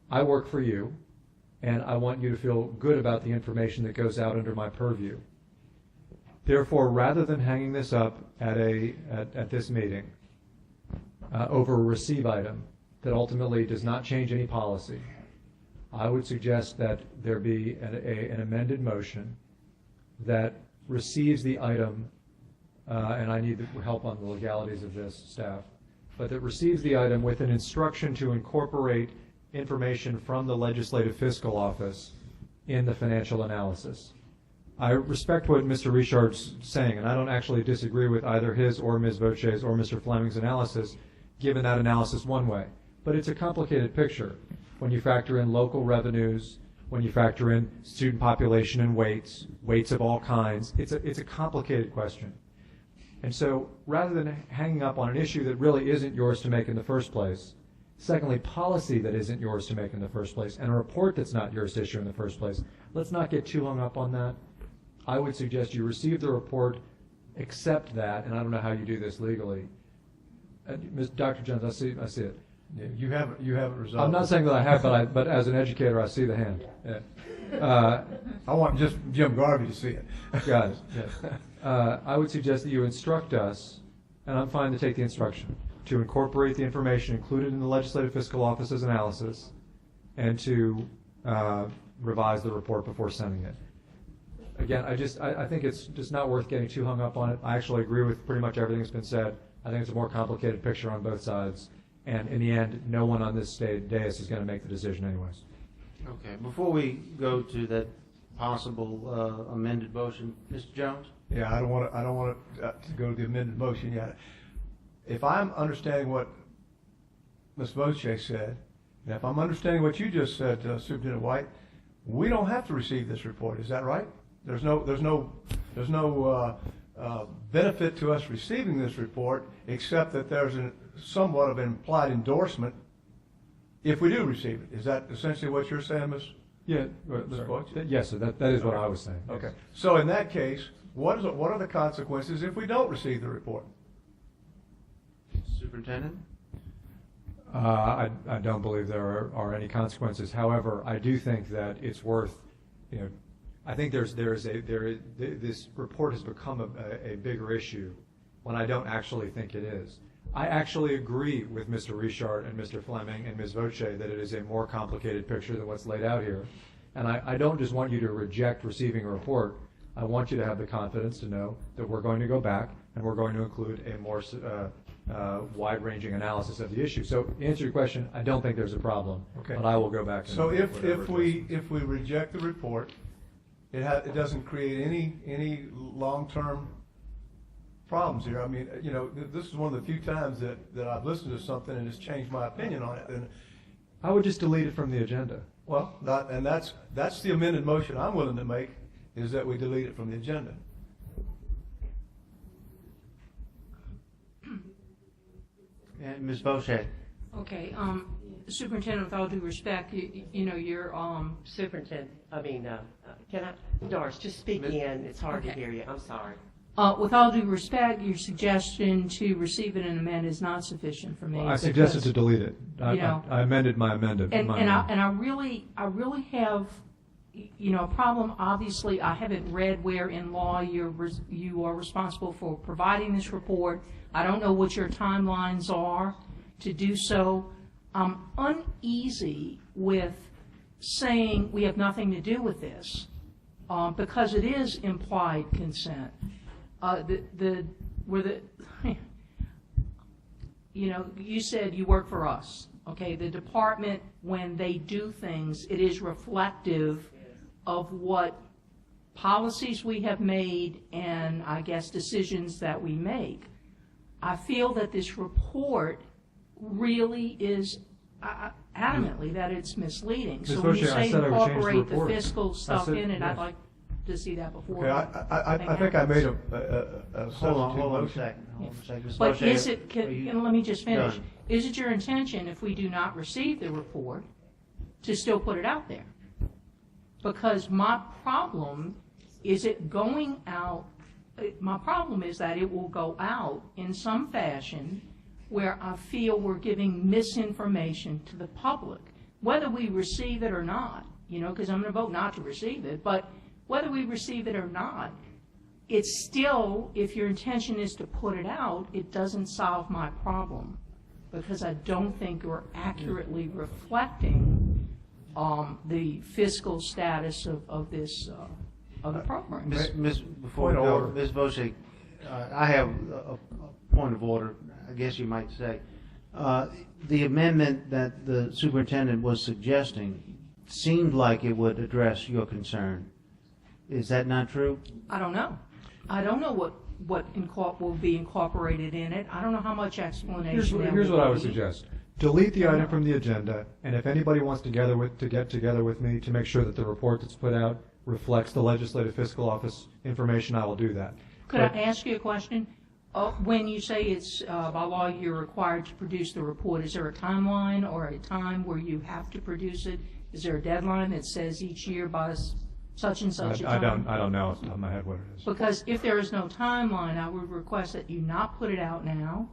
Speaker 5: I work for you, and I want you to feel good about the information that goes out under my purview. Therefore, rather than hanging this up at this meeting over a receive item that ultimately does not change any policy, I would suggest that there be an amended motion that receives the item, and I need the help on the legalities of this, staff, but that receives the item with an instruction to incorporate information from the Legislative Fiscal Office in the financial analysis. I respect what Mr. Richard's saying, and I don't actually disagree with either his or Ms. Voce's or Mr. Fleming's analysis, given that analysis one way. But it's a complicated picture when you factor in local revenues, when you factor in student population and weights of all kinds. It's a complicated question. And so rather than hanging up on an issue that really isn't yours to make in the first place, secondly, policy that isn't yours to make in the first place, and a report that's not yours to issue in the first place, let's not get too hung up on that. I would suggest you receive the report, accept that, and I don't know how you do this legally. Dr. Jones, I see it.
Speaker 6: Yeah, you haven't resolved.
Speaker 5: I'm not saying that I have, but as an educator, I see the hand.
Speaker 6: Yeah. I want just Jim Garvey to see it.
Speaker 5: Got it. Yes. I would suggest that you instruct us, and I'm fine to take the instruction, to incorporate the information included in the Legislative Fiscal Office's analysis, and to revise the report before sending it. Again, I think it's just not worth getting too hung up on it. I actually agree with pretty much everything that's been said. I think it's a more complicated picture on both sides. And in the end, no one on this dais is going to make the decision anyways.
Speaker 1: Okay, before we go to that possible amended motion, Mr. Jones?
Speaker 6: Yeah, I don't want to go to the amended motion yet. If I'm understanding what Ms. Voce said, and if I'm understanding what you just said, Superintendent White, we don't have to receive this report. Is that right? There's no benefit to us receiving this report, except that there's somewhat of an implied endorsement if we do receive it. Is that essentially what you're saying, Ms.
Speaker 5: Yeah, yes, sir, that is what I was saying.
Speaker 6: Okay, so in that case, what are the consequences if we don't receive the report?
Speaker 1: Superintendent?
Speaker 5: I don't believe there are any consequences. However, I do think that it's worth, I think this report has become a bigger issue when I don't actually think it is. I actually agree with Mr. Richard and Mr. Fleming and Ms. Voce that it is a more complicated picture than what's laid out here. And I don't just want you to reject receiving a report. I want you to have the confidence to know that we're going to go back and we're going to include a more wide-ranging analysis of the issue. So to answer your question, I don't think there's a problem,
Speaker 6: Okay.
Speaker 5: but I will go back.
Speaker 6: So if we reject the report, it doesn't create any long-term problems here. I mean, this is one of the few times that I've listened to something and it's changed my opinion on it. And
Speaker 5: I would just delete it from the agenda.
Speaker 6: well, that's the amended motion I'm willing to make, is that we delete it from the agenda.
Speaker 1: And Ms. Bochet?
Speaker 15: Okay, Superintendent, with all due respect, you're,
Speaker 7: Superintendent, Doris, just speak in, it's hard to hear you, I'm sorry.
Speaker 15: with all due respect, your suggestion to receive it and amend is not sufficient for me.
Speaker 5: I suggested to delete it. I amended my amendment.
Speaker 15: And I really have, a problem. Obviously, I haven't read where in law you are responsible for providing this report. I don't know what your timelines are to do so. I'm uneasy with saying we have nothing to do with this because it is implied consent. You said you work for us. Okay, the department, when they do things, it is reflective of what policies we have made and, I guess, decisions that we make. I feel that this report really is adamantly that it's misleading.
Speaker 5: Ms.
Speaker 15: So when you
Speaker 5: Bochet, I
Speaker 15: say
Speaker 5: said I would change the
Speaker 15: incorporate the
Speaker 5: report.
Speaker 15: fiscal stuff in it,
Speaker 5: yes.
Speaker 15: I'd like to see that before.
Speaker 6: Okay, I think I made a
Speaker 1: Hold on a
Speaker 6: motion.
Speaker 1: second. Ms.
Speaker 15: But
Speaker 1: Bochet,
Speaker 15: is it, let me just finish.
Speaker 1: done?
Speaker 15: Is it your intention, if we do not receive the report, to still put it out there? Because my problem is it going out, my problem is that it will go out in some fashion where I feel we're giving misinformation to the public, whether we receive it or not, because I'm going to vote not to receive it, but whether we receive it or not, it's still, if your intention is to put it out, it doesn't solve my problem, because I don't think you're accurately reflecting the fiscal status of this of the program.
Speaker 1: Before we go, Ms. Bochet, I have a point of order, I guess you might say. The amendment that the superintendent was suggesting seemed like it would address your concern. Is that not true?
Speaker 15: I don't know. I don't know what will be incorporated in it. I don't know how much explanation there
Speaker 5: Here's
Speaker 15: will
Speaker 5: what I would
Speaker 15: be.
Speaker 5: suggest. Delete the item from the agenda, and if anybody wants to get together with me to make sure that the report that's put out reflects the Legislative Fiscal Office information, I will do that.
Speaker 15: Could I ask you a question? When you say it's by law you're required to produce the report, is there a timeline or a time where you have to produce it? Is there a deadline that says each year by such and such a time?
Speaker 5: I don't know off the top of my head what it is.
Speaker 15: Because if there is no timeline, I would request that you not put it out now,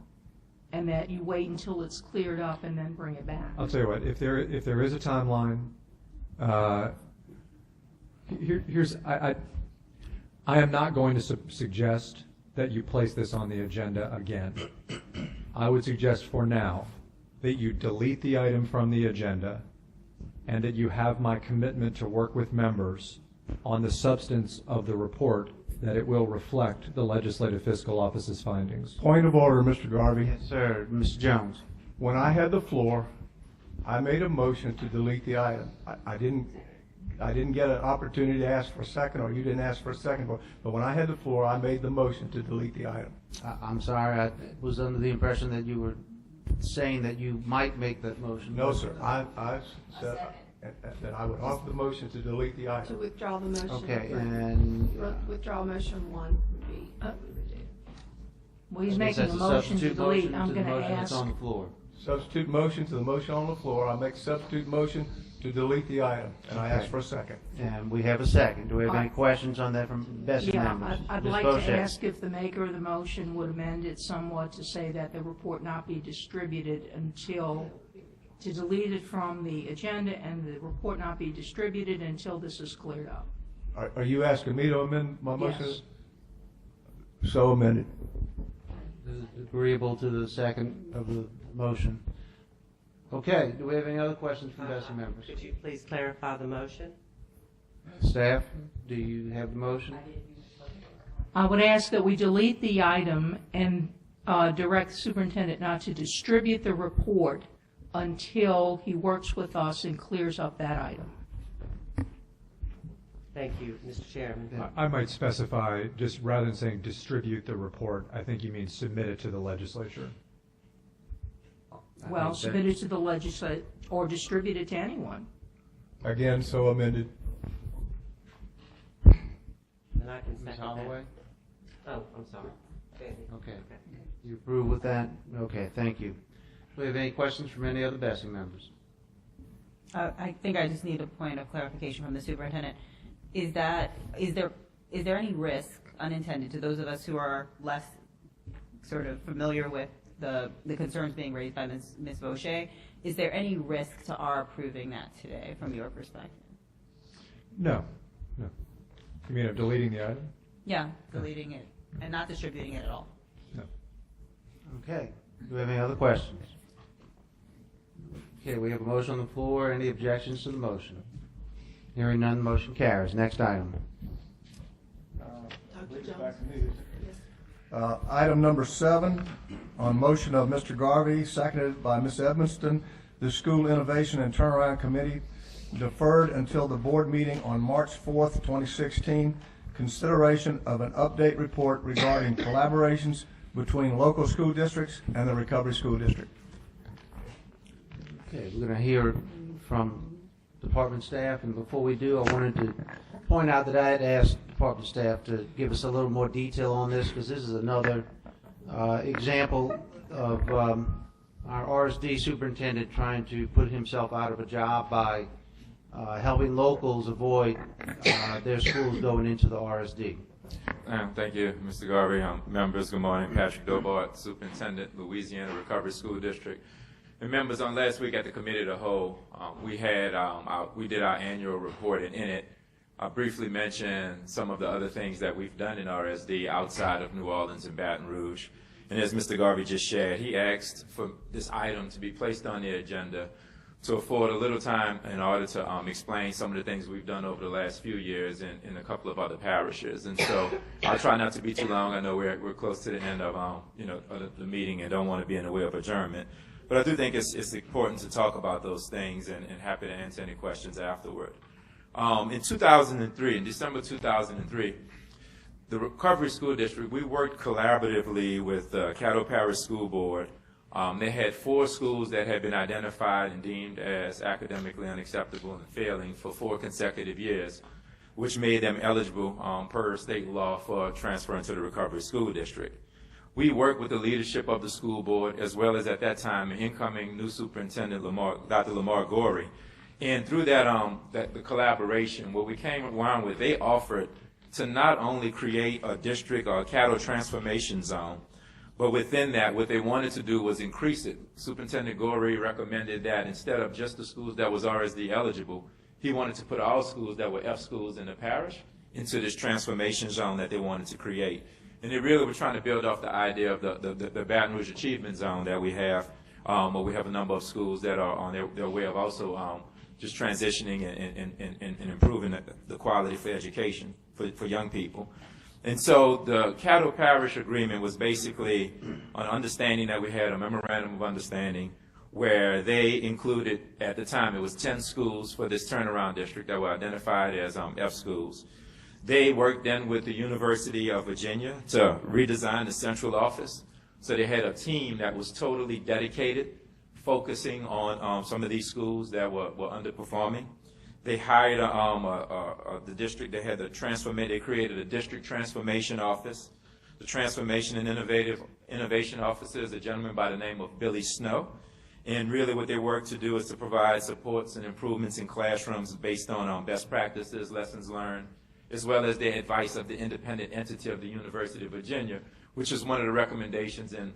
Speaker 15: and that you wait until it's cleared up and then bring it back.
Speaker 5: I'll tell you what. If there is a timeline, I am not going to suggest that you place this on the agenda again. I would suggest for now that you delete the item from the agenda and that you have my commitment to work with members on the substance of the report, that it will reflect the Legislative Fiscal Office's findings.
Speaker 6: Point of order, Mr. Garvey.
Speaker 1: Yes, sir. Mr. Jones.
Speaker 6: When I had the floor, I made a motion to delete the item. I didn't get an opportunity to ask for a second, or you didn't ask for a second, but when I had the floor, I made the motion to delete the item.
Speaker 1: I'm sorry, I was under the impression that you were saying that you might make that motion.
Speaker 6: No, sir. I said that I would offer the motion to delete the
Speaker 11: To
Speaker 6: item.
Speaker 11: withdraw the motion.
Speaker 1: Okay, and
Speaker 11: Withdraw motion 1 would be.
Speaker 15: Well, he's
Speaker 1: I guess
Speaker 15: making a
Speaker 1: that's
Speaker 15: motion to
Speaker 1: substitute
Speaker 15: delete.
Speaker 1: motion
Speaker 15: I'm
Speaker 1: to the
Speaker 15: going to
Speaker 1: motion that's
Speaker 15: ask.
Speaker 1: on the floor.
Speaker 6: Substitute motion to the motion on the floor. I make substitute motion to delete the item, and I ask for a second.
Speaker 1: And we have a second. Do we have any questions on that from BESE members?
Speaker 15: I'd
Speaker 1: Ms.
Speaker 15: like
Speaker 1: Bochet.
Speaker 15: to ask if the maker of the motion would amend it somewhat to say that the report not be distributed to delete it from the agenda and the report not be distributed until this is cleared up.
Speaker 6: Are you asking me to amend my motion?
Speaker 15: Yes.
Speaker 6: So amended.
Speaker 1: Agreeable to the second of the motion. Okay, do we have any other questions from BESE members?
Speaker 7: Could you please clarify the motion?
Speaker 1: Staff, do you have the motion?
Speaker 15: I would ask that we delete the item and direct the superintendent not to distribute the report until he works with us and clears up that item.
Speaker 7: Thank you, Mr. Chairman.
Speaker 5: I might specify, just rather than saying distribute the report, I think you mean submit it to the legislature.
Speaker 15: Well, submit it to the legislature or distribute it to anyone.
Speaker 6: Again, so amended.
Speaker 7: And I can
Speaker 1: Ms.
Speaker 7: second
Speaker 1: Holloway?
Speaker 7: that. Oh, I'm sorry.
Speaker 1: Okay. You approve with that? Okay, thank you. Do we have any questions from any other BESE members?
Speaker 20: I think I just need a point of clarification from the superintendent. Is there any risk unintended to those of us who are less sort of familiar with the concerns being raised by Ms. Bochet? Is there any risk to our approving that today from your perspective?
Speaker 5: No. You mean of deleting the item?
Speaker 20: Yeah, deleting it and not distributing it at all.
Speaker 5: No.
Speaker 1: Okay, do we have any other questions? Okay, we have a motion on the floor. Any objections to the motion? Hearing none, the motion carries. Next item.
Speaker 6: Item number 7, on motion of Mr. Garvey, seconded by Ms. Edmonston, the School Innovation and Turnaround Committee deferred until the board meeting on March 4th, 2016, consideration of an update report regarding collaborations between local school districts and the Recovery School District.
Speaker 1: Okay, we're going to hear from department staff, and before we do, I wanted to point out that I had asked department staff to give us a little more detail on this, because this is another example of our RSD superintendent trying to put himself out of a job by helping locals avoid their schools going into the RSD.
Speaker 21: Thank you, Mr. Garvey. Members, good morning. Patrick Dobart, Superintendent, Louisiana Recovery School District. And members, on last week at the Committee of the Whole, we did our annual report, and in it, I briefly mentioned some of the other things that we've done in RSD outside of New Orleans and Baton Rouge. And as Mr. Garvey just shared, he asked for this item to be placed on the agenda to afford a little time in order to explain some of the things we've done over the last few years in a couple of other parishes. And so I'll try not to be too long. I know we're close to the end of the meeting and don't want to be in the way of adjournment. But I do think it's important to talk about those things, and happy to answer any questions afterward. In 2003, in December 2003, the Recovery School District, we worked collaboratively with the Caddo Parish School Board. They had 4 schools that had been identified and deemed as academically unacceptable and failing for 4 consecutive years, which made them eligible per state law for transfer into the Recovery School District. We worked with the leadership of the school board, as well as at that time, incoming new superintendent, Dr. Lamar Gorey. And through the collaboration, what we came around with, they offered to not only create a district or a cattle transformation zone, but within that, what they wanted to do was increase it. Superintendent Gorey recommended that instead of just the schools that was RSD eligible, he wanted to put all schools that were F schools in the parish into this transformation zone that they wanted to create. And they really were trying to build off the idea of the Baton Rouge Achievement Zone that we have, where we have a number of schools that are on their way of also just transitioning and improving the quality for education for young people. And so the Caddo Parish Agreement was basically an understanding that we had, a memorandum of understanding, where they included, at the time, it was 10 schools for this turnaround district that were identified as F schools. They worked then with the University of Virginia to redesign the central office. So they had a team that was totally dedicated, focusing on some of these schools that were underperforming. They hired the district. They had they created a district transformation office. The transformation and innovation officer is a gentleman by the name of Billy Snow. And really what they work to do is to provide supports and improvements in classrooms based on best practices, lessons learned, as well as the advice of the independent entity of the University of Virginia, which is one of the recommendations and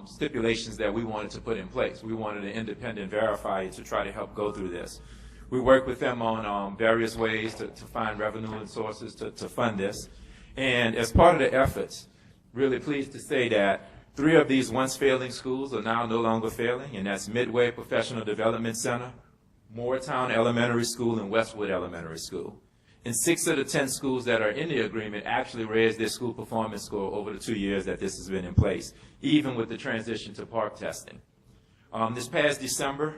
Speaker 21: stipulations that we wanted to put in place. We wanted an independent verifier to try to help go through this. We work with them on various ways to find revenue and sources to fund this. And as part of the efforts, really pleased to say that 3 of these once failing schools are now no longer failing, and that's Midway Professional Development Center, Moortown Elementary School, and Westwood Elementary School. And 6 of the 10 schools that are in the agreement actually raised their school performance score over the 2 years that this has been in place, even with the transition to park testing. This past December,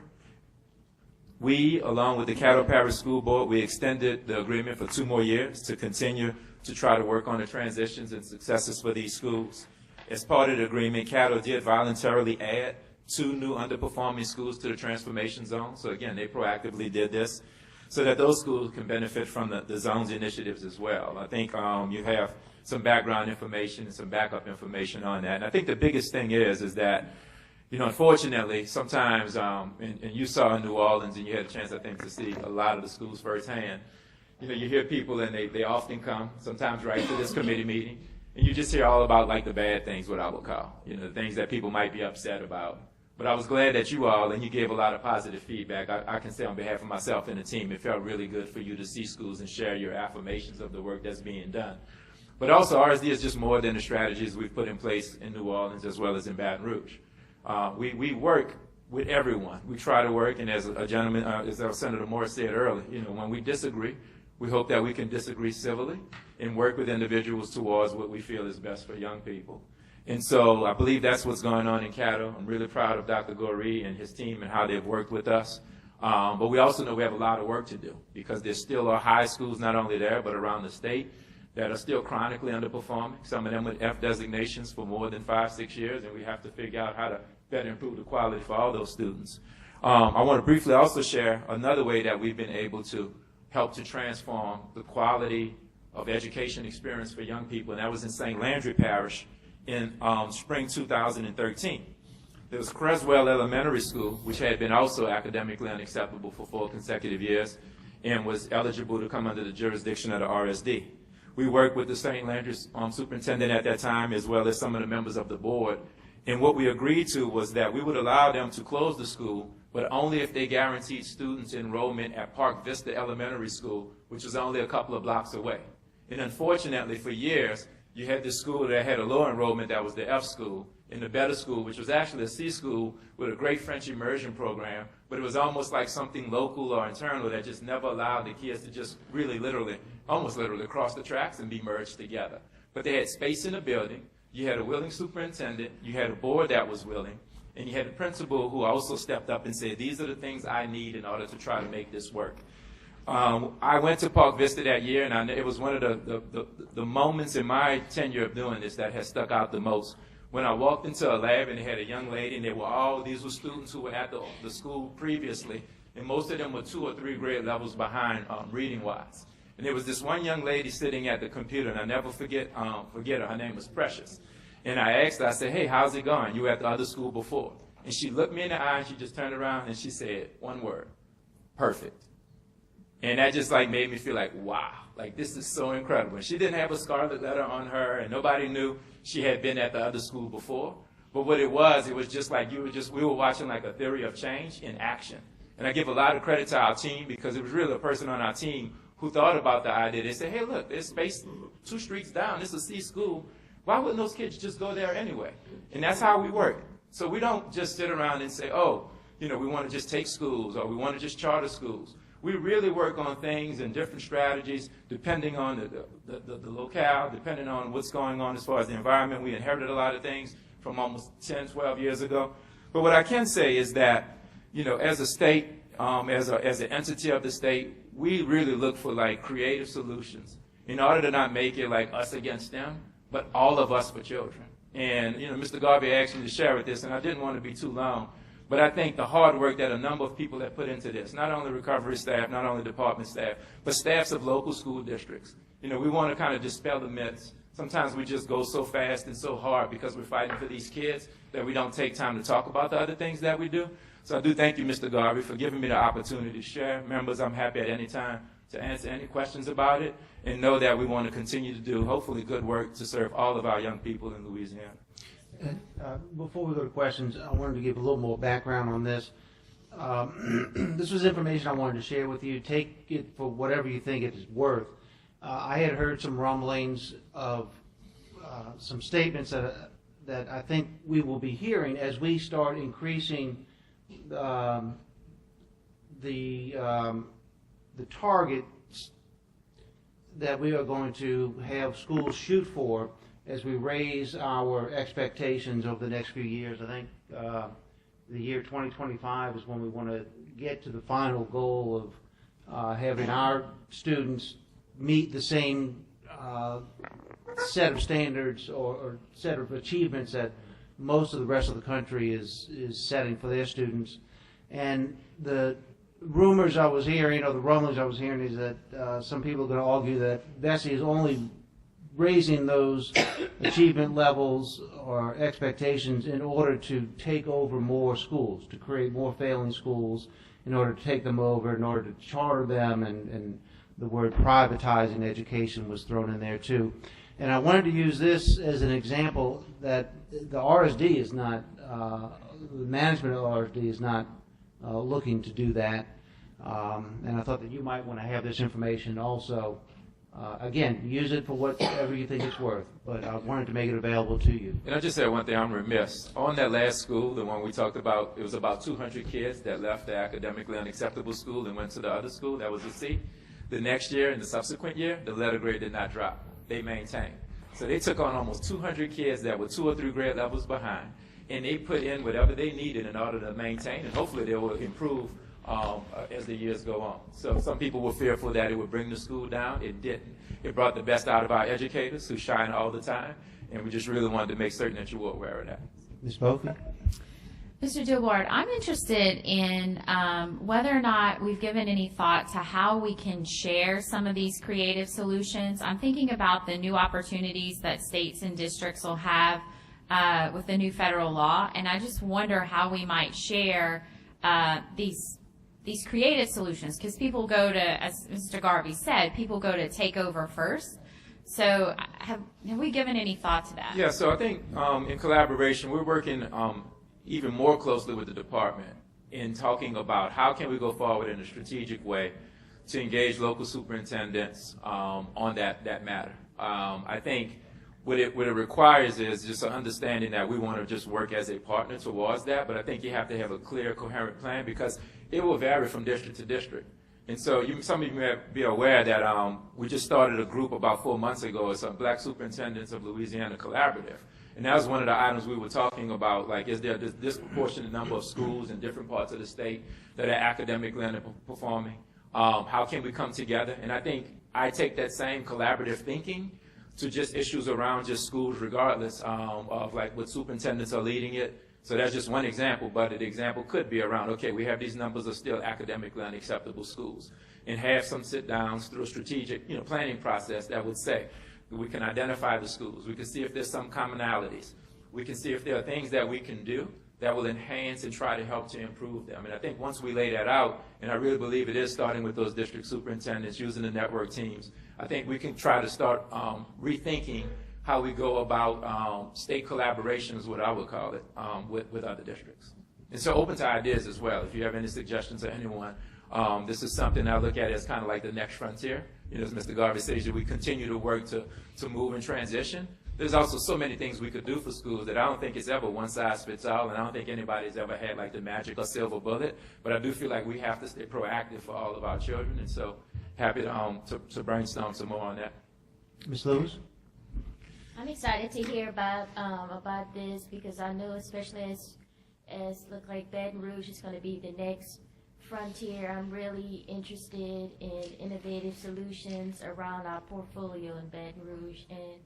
Speaker 21: we, along with the Caddo Parish School Board, we extended the agreement for 2 more years to continue to try to work on the transitions and successes for these schools. As part of the agreement, Caddo did voluntarily add 2 new underperforming schools to the transformation zone. So again, they proactively did this so that those schools can benefit from the zone's initiatives as well. I think you have some background information and some backup information on that. And I think the biggest thing is that, you know, unfortunately, sometimes, and you saw in New Orleans, and you had a chance, I think, to see a lot of the schools firsthand, you know, you hear people and they often come, sometimes right to this committee meeting, and you just hear all about like the bad things, what I would call, you know, the things that people might be upset about. But I was glad that you all, and you gave a lot of positive feedback. I can say on behalf of myself and the team, it felt really good for you to see schools and share your affirmations of the work that's being done. But also, RSD is just more than the strategies we've put in place in New Orleans as well as in Baton Rouge. We work with everyone. We try to work, and as a gentleman, as our Senator Morris said earlier, you know, when we disagree, we hope that we can disagree civilly and work with individuals towards what we feel is best for young people. And so I believe that's what's going on in Caddo. I'm really proud of Dr. Goree and his team and how they've worked with us. But we also know we have a lot of work to do because there still are high schools, not only there, but around the state, that are still chronically underperforming, some of them with F designations for more than 5-6 years, and we have to figure out how to better improve the quality for all those students. I want to briefly also share another way that we've been able to help to transform the quality of education experience for young people, and that was in St. Landry Parish in spring 2013. There was Creswell Elementary School, which had been also academically unacceptable for 4 consecutive years and was eligible to come under the jurisdiction of the RSD. We worked with the St. Landry superintendent at that time, as well as some of the members of the board, and what we agreed to was that we would allow them to close the school, but only if they guaranteed students enrollment at Park Vista Elementary School, which was only a couple of blocks away. And unfortunately, for years, you had this school that had a low enrollment, that was the F school, and the better school, which was actually a C school with a great French immersion program, but it was almost like something local or internal that just never allowed the kids to just really literally, almost literally cross the tracks and be merged together. But they had space in the building, you had a willing superintendent, you had a board that was willing, and you had a principal who also stepped up and said, these are the things I need in order to try to make this work. I went to Park Vista that year, and it was one of the moments in my tenure of doing this that has stuck out the most. When I walked into a lab and they had a young lady, and these were students who were at the school previously, and most of them were 2 or 3 grade levels behind reading-wise. And there was this one young lady sitting at the computer, and I'll never forget her. Her name was Precious. And I asked her, I said, hey, how's it going? You were at the other school before. And she looked me in the eye, and she just turned around, and she said one word, perfect. And that just like made me feel like, wow, like this is so incredible. And she didn't have a scarlet letter on her, and nobody knew she had been at the other school before. But what it was just like we were watching like a theory of change in action. And I give a lot of credit to our team because it was really a person on our team who thought about the idea. They said, hey, look, there's space 2 streets down. This is a C school. Why wouldn't those kids just go there anyway? And that's how we work. So we don't just sit around and say, oh, you know, we want to just take schools or we want to just charter schools. We really work on things and different strategies depending on the locale, depending on what's going on as far as the environment. We inherited a lot of things from almost 10, 12 years ago. But what I can say is that, you know, as a state, as an entity of the state, we really look for like creative solutions in order to not make it like us against them, but all of us for children. And, you know, Mr. Garvey asked me to share with this, and I didn't want to be too long. But I think the hard work that a number of people have put into this, not only recovery staff, not only department staff, but staffs of local school districts. You know, we want to kind of dispel the myths. Sometimes we just go so fast and so hard because we're fighting for these kids that we don't take time to talk about the other things that we do. So I do thank you, Mr. Garvey, for giving me the opportunity to share. Members, I'm happy at any time to answer any questions about it, and know that we want to continue to do, hopefully, good work to serve all of our young people in Louisiana.
Speaker 1: Before we go to questions, I wanted to give a little more background on this. This was information I wanted to share with you. Take it for whatever you think it is worth. I had heard some rumblings of some statements that I think we will be hearing as we start increasing the targets that we are going to have schools shoot for as we raise our expectations over the next few years. I think the year 2025 is when we want to get to the final goal of having our students meet the same set of standards or set of achievements that most of the rest of the country is setting for their students. And the rumors I was hearing, or the rumblings I was hearing, is that some people are going to argue that BESE is only raising those achievement levels or expectations in order to take over more schools, to create more failing schools, in order to take them over, in order to charter them, and the word privatizing education was thrown in there too. And I wanted to use this as an example that the RSD is not, the management of RSD is not looking to do that. And I thought that you might want to have this information also. Again, use it for whatever you think it's worth, but I wanted to make it available to you.
Speaker 21: And I just said one thing, I'm remiss. On that last school, the one we talked about, it was about 200 kids that left the academically unacceptable school and went to the other school. That was the C. The next year and the subsequent year, the letter grade did not drop. They maintained. So they took on almost 200 kids that were 2 or 3 grade levels behind, and they put in whatever they needed in order to maintain, and hopefully they will improve as the years go on. So some people were fearful that it would bring the school down. It didn't. It brought the best out of our educators who shine all the time, and we just really wanted to make certain that you were aware of that.
Speaker 1: Ms. Bofi?
Speaker 3: Mr. Dillard, I'm interested in whether or not we've given any thought to how we can share some of these creative solutions. I'm thinking about the new opportunities that states and districts will have with the new federal law, and I just wonder how we might share these creative solutions, because people go to, as Mr. Garvey said, people go to take over first. So have we given any thought to that?
Speaker 21: Yeah, so I think in collaboration, we're working even more closely with the department in talking about how can we go forward in a strategic way to engage local superintendents on that matter. I think what it requires is just an understanding that we want to just work as a partner towards that, but I think you have to have a clear, coherent plan, because it will vary from district to district. And so some of you may be aware that we just started a group about 4 months ago. It's a Black Superintendents of Louisiana Collaborative. And that was one of the items we were talking about, like, is there a disproportionate number of schools in different parts of the state that are academically underperforming? How can we come together? And I think I take that same collaborative thinking to just issues around just schools, regardless of like what superintendents are leading it. So that's just one example, but the example could be around, okay, we have these numbers of still academically unacceptable schools, and have some sit-downs through a strategic planning process that would say, we can identify the schools, we can see if there's some commonalities, we can see if there are things that we can do that will enhance and try to help to improve them. And I think once we lay that out, and I really believe it is starting with those district superintendents using the network teams, I think we can try to start rethinking how we go about state collaboration is what I would call it with other districts. And so open to ideas as well. If you have any suggestions or anyone, this is something I look at as kind of like the next frontier. As Mr. Garvey says, we continue to work to move and transition. There's also so many things we could do for schools that I don't think it's ever one size fits all, and I don't think anybody's ever had like the magic or silver bullet, but I do feel like we have to stay proactive for all of our children, and so happy to brainstorm some more on that.
Speaker 1: Ms. Lewis?
Speaker 9: I'm excited to hear about this, because I know, especially as look like Baton Rouge is going to be the next frontier. I'm really interested in innovative solutions around our portfolio in Baton Rouge, and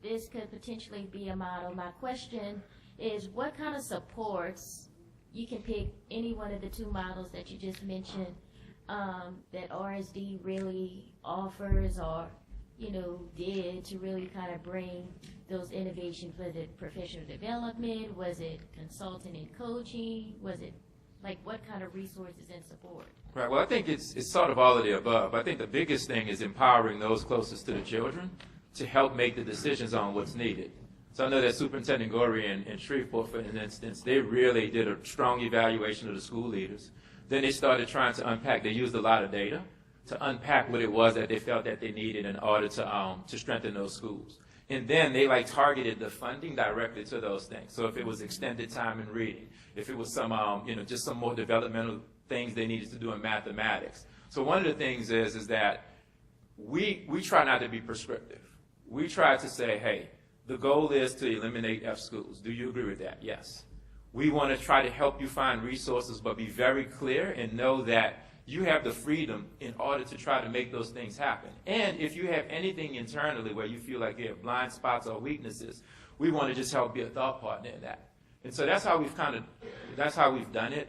Speaker 9: this could potentially be a model. My question is, what kind of supports, you can pick any one of the two models that you just mentioned, that RSD really offers or did to really kind of bring those innovations? Was it professional development? Was it consulting and coaching? Was it Like what kind of resources and support?
Speaker 21: Right. Well, I think it's sort of all of the above. I think the biggest thing is empowering those closest to the children to help make the decisions on what's needed. So I know that Superintendent Gorey in Shreveport, for instance, they really did a strong evaluation of the school leaders. Then they started trying to unpack. They used a lot of data to unpack what it was that they felt that they needed in order to strengthen those schools. And then they targeted the funding directly to those things. So if it was extended time in reading, if it was some just some more developmental things they needed to do in mathematics. So one of the things is that we try not to be prescriptive. We try to say, hey, the goal is to eliminate F schools. Do you agree with that? Yes. We want to try to help you find resources, but be very clear and know that you have the freedom in order to try to make those things happen. And if you have anything internally where you feel like you have blind spots or weaknesses, we want to just help be a thought partner in that. And so that's how we've done it.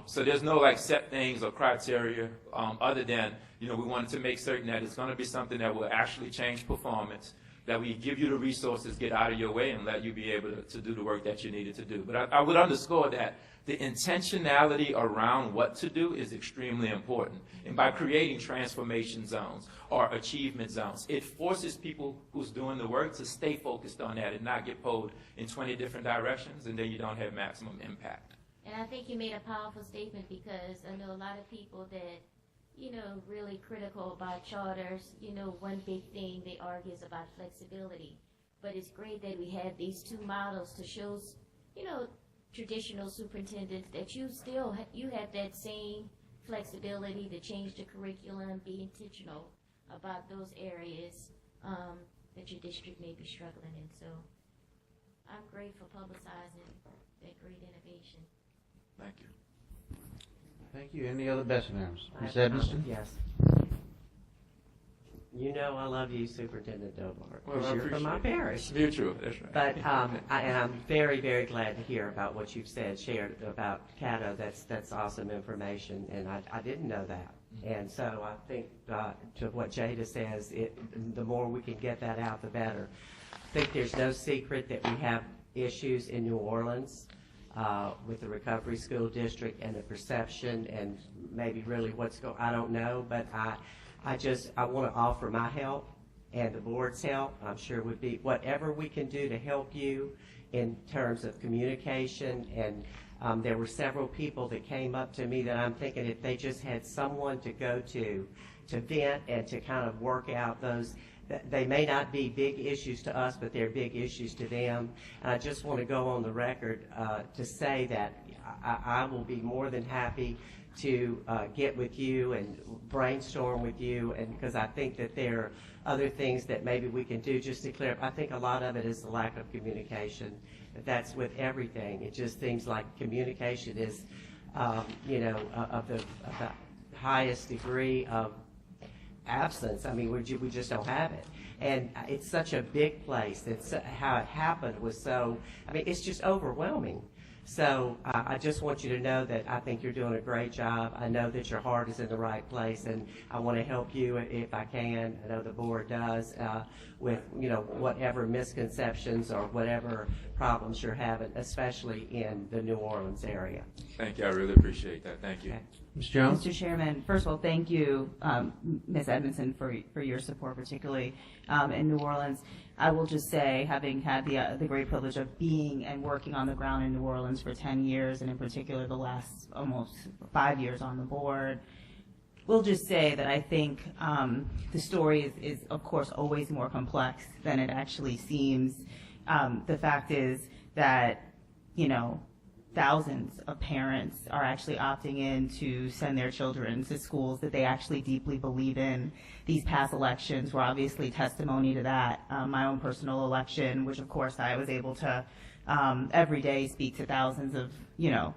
Speaker 21: So there's no set things or criteria other than, we wanted to make certain that it's going to be something that will actually change performance, that we give you the resources, get out of your way, and let you be able to do the work that you needed to do. But I would underscore that the intentionality around what to do is extremely important. And by creating transformation zones or achievement zones, it forces people who's doing the work to stay focused on that and not get pulled in 20 different directions, and then you don't have maximum impact.
Speaker 9: And I think you made a powerful statement, because I know a lot of people that, really critical about charters. One big thing they argue is about flexibility. But it's great that we have these two models to show, traditional superintendents that you still you have that same flexibility to change the curriculum, be intentional about those areas that your district may be struggling in. So I'm great for publicizing that great innovation.
Speaker 21: Thank you.
Speaker 1: Thank you. Any other BESE members? Ms. Edmiston?
Speaker 7: Yes. I love you, Superintendent Dobart,
Speaker 21: Well,
Speaker 7: because
Speaker 21: I
Speaker 7: you're from my
Speaker 21: appreciate it.
Speaker 7: parish.
Speaker 21: It's mutual, that's right.
Speaker 7: But I'm very, very glad to hear about what you've shared about Caddo. That's awesome information, and I didn't know that. And so I think to what Jada says, the more we can get that out, the better. I think there's no secret that we have issues in New Orleans with the Recovery School District and the perception, and maybe really what's going. I don't know, but I want to offer my help and the board's help. I'm sure would be whatever we can do to help you in terms of communication. And there were several people that came up to me that I'm thinking if they just had someone to go to vent and to kind of work out those. They may not be big issues to us, but they're big issues to them. And I just want to go on the record to say that I will be more than happy to get with you and brainstorm with you, and because I think that there are other things that maybe we can do just to clear up. I think a lot of it is the lack of communication. That's with everything. It just seems like communication is, of the highest degree of absence. I mean, we just don't have it. And it's such a big place. How it happened was so, it's just overwhelming. So I just want you to know that I think you're doing a great job. I know that your heart is in the right place, and I want to help you if I can. I know the board does with whatever misconceptions or whatever problems you're having, especially in the New Orleans area.
Speaker 21: Thank you. I really appreciate that. Thank you.
Speaker 7: Okay.
Speaker 1: Ms. Jones?
Speaker 20: Mr. Chairman, first of all, thank you, Ms. Edmondson, for your support, particularly in New Orleans. I will just say, having had the great privilege of being and working on the ground in New Orleans for 10 years, and in particular the last almost 5 years on the board, we'll just say that I think the story is, of course, always more complex than it actually seems. The fact is that, thousands of parents are actually opting in to send their children to schools that they actually deeply believe in. These past elections were obviously testimony to that. My own personal election, which of course I was able to every day speak to thousands of,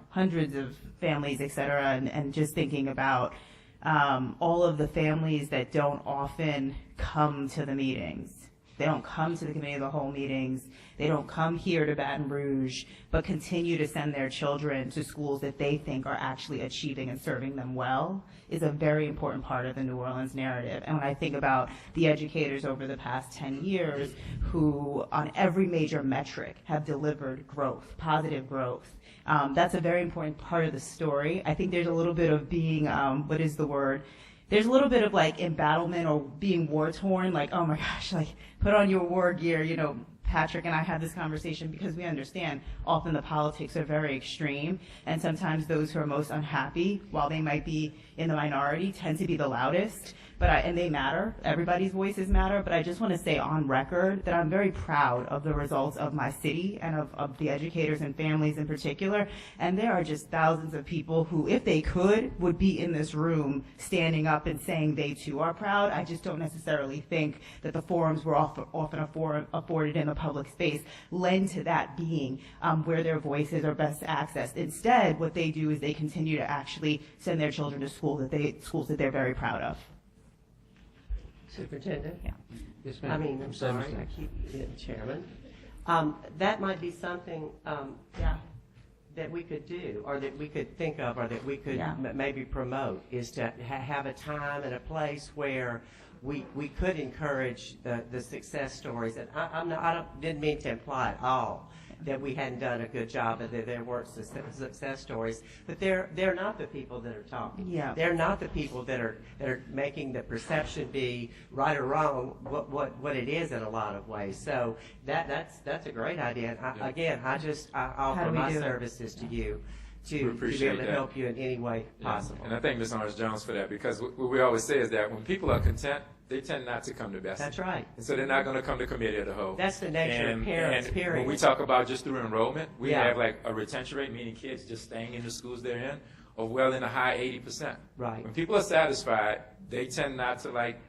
Speaker 20: hundreds of families, et cetera, and just thinking about all of the families that don't often come to the meetings. They don't come to the committee of the whole meetings. They don't come here to Baton Rouge, but continue to send their children to schools that they think are actually achieving and serving them well is a very important part of the New Orleans narrative. And when I think about the educators over the past 10 years who on every major metric have delivered growth, positive growth, that's a very important part of the story. I think there's a little bit of being, what is the word? There's a little bit of like embattlement or being war torn, like, oh my gosh, like put on your war gear, you know. Patrick and I have this conversation because we understand often the politics are very extreme, and sometimes those who are most unhappy, while they might be in the minority, tend to be the loudest. And they matter. Everybody's voices matter. But I just want to say on record that I'm very proud of the results of my city and of the educators and families in particular. And there are just thousands of people who, if they could, would be in this room standing up and saying they too are proud. I just don't necessarily think that the forums we're often afforded in the public space lend to that being where their voices are best accessed. Instead, what they do is they continue to actually send their children to schools that they're very proud of.
Speaker 7: Superintendent?
Speaker 2: Yeah.
Speaker 1: Yes, ma'am.
Speaker 7: I mean, I'm sorry, I keep getting chairman. That might be something that we could do, or that we could think of, or that we could maybe promote, is to have a time and a place where we could encourage the success stories. And I didn't mean to imply at all that we hadn't done a good job, and that there weren't success stories. But they're not the people that are talking.
Speaker 20: Yeah.
Speaker 7: They're not the people that are making the perception be right or wrong what it is in a lot of ways. So that's a great idea. And I offer my services to you to be able to help you in any way possible.
Speaker 21: And I thank Ms. Orange-Jones for that, because what we always say is that when people are content, they tend not to come to BESE.
Speaker 7: That's right.
Speaker 21: And so they're not going to come to committee of the whole.
Speaker 7: That's the nature of parents, period.
Speaker 21: When we talk about just through enrollment, we have like a retention rate, meaning kids just staying in the schools they're in, of well in the high 80%.
Speaker 7: Right.
Speaker 21: When people are satisfied, they tend not to, like,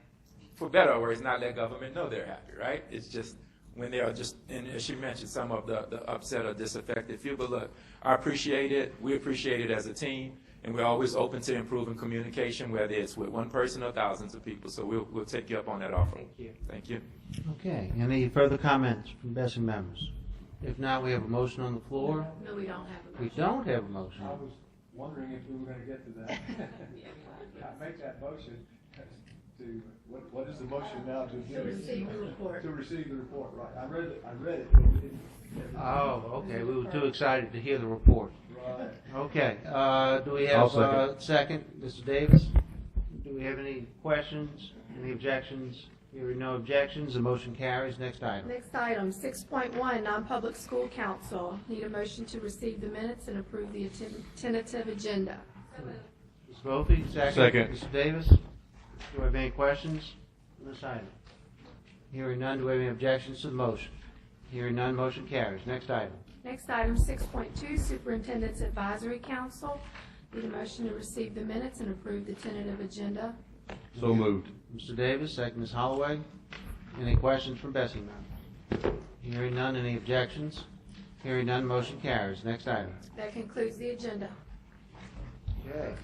Speaker 21: for better or worse, not let government know they're happy, right? It's just when they are just, and as she mentioned, some of the upset or disaffected feel. But look, I appreciate it. We appreciate it as a team. And we're always open to improving communication, whether it's with one person or thousands of people. So we'll take you up on that offer.
Speaker 7: Thank you.
Speaker 21: Thank you.
Speaker 1: Okay, any further comments from BESE members? If not, we have a motion on the floor.
Speaker 11: No, we don't have a motion.
Speaker 1: We don't have a motion.
Speaker 6: I was wondering if we were going to get to that. I make that motion to, what is the motion now? To
Speaker 11: receive the report.
Speaker 6: To receive the report, right. I read it.
Speaker 1: Oh, okay, we were too excited to hear the report.
Speaker 6: Right.
Speaker 1: Okay, do we have a second? Mr. Davis? Do we have any questions, any objections? Hearing no objections, the motion carries. Next item.
Speaker 11: Next item, 6.1, non-public school council. Need a motion to receive the minutes and approve the tentative agenda.
Speaker 1: Ms. Bophy, second. Mr. Davis? Do we have any questions on this item? Hearing none, do we have any objections to the motion? Hearing none, motion carries. Next item.
Speaker 11: Next item, 6.2, Superintendent's Advisory Council. Need a motion to receive the minutes and approve the tentative agenda.
Speaker 4: So moved.
Speaker 1: Mr. Davis, second Ms. Holloway. Any questions from BESE members? Hearing none, any objections? Hearing none, motion carries. Next item.
Speaker 11: That concludes the agenda.
Speaker 1: Okay.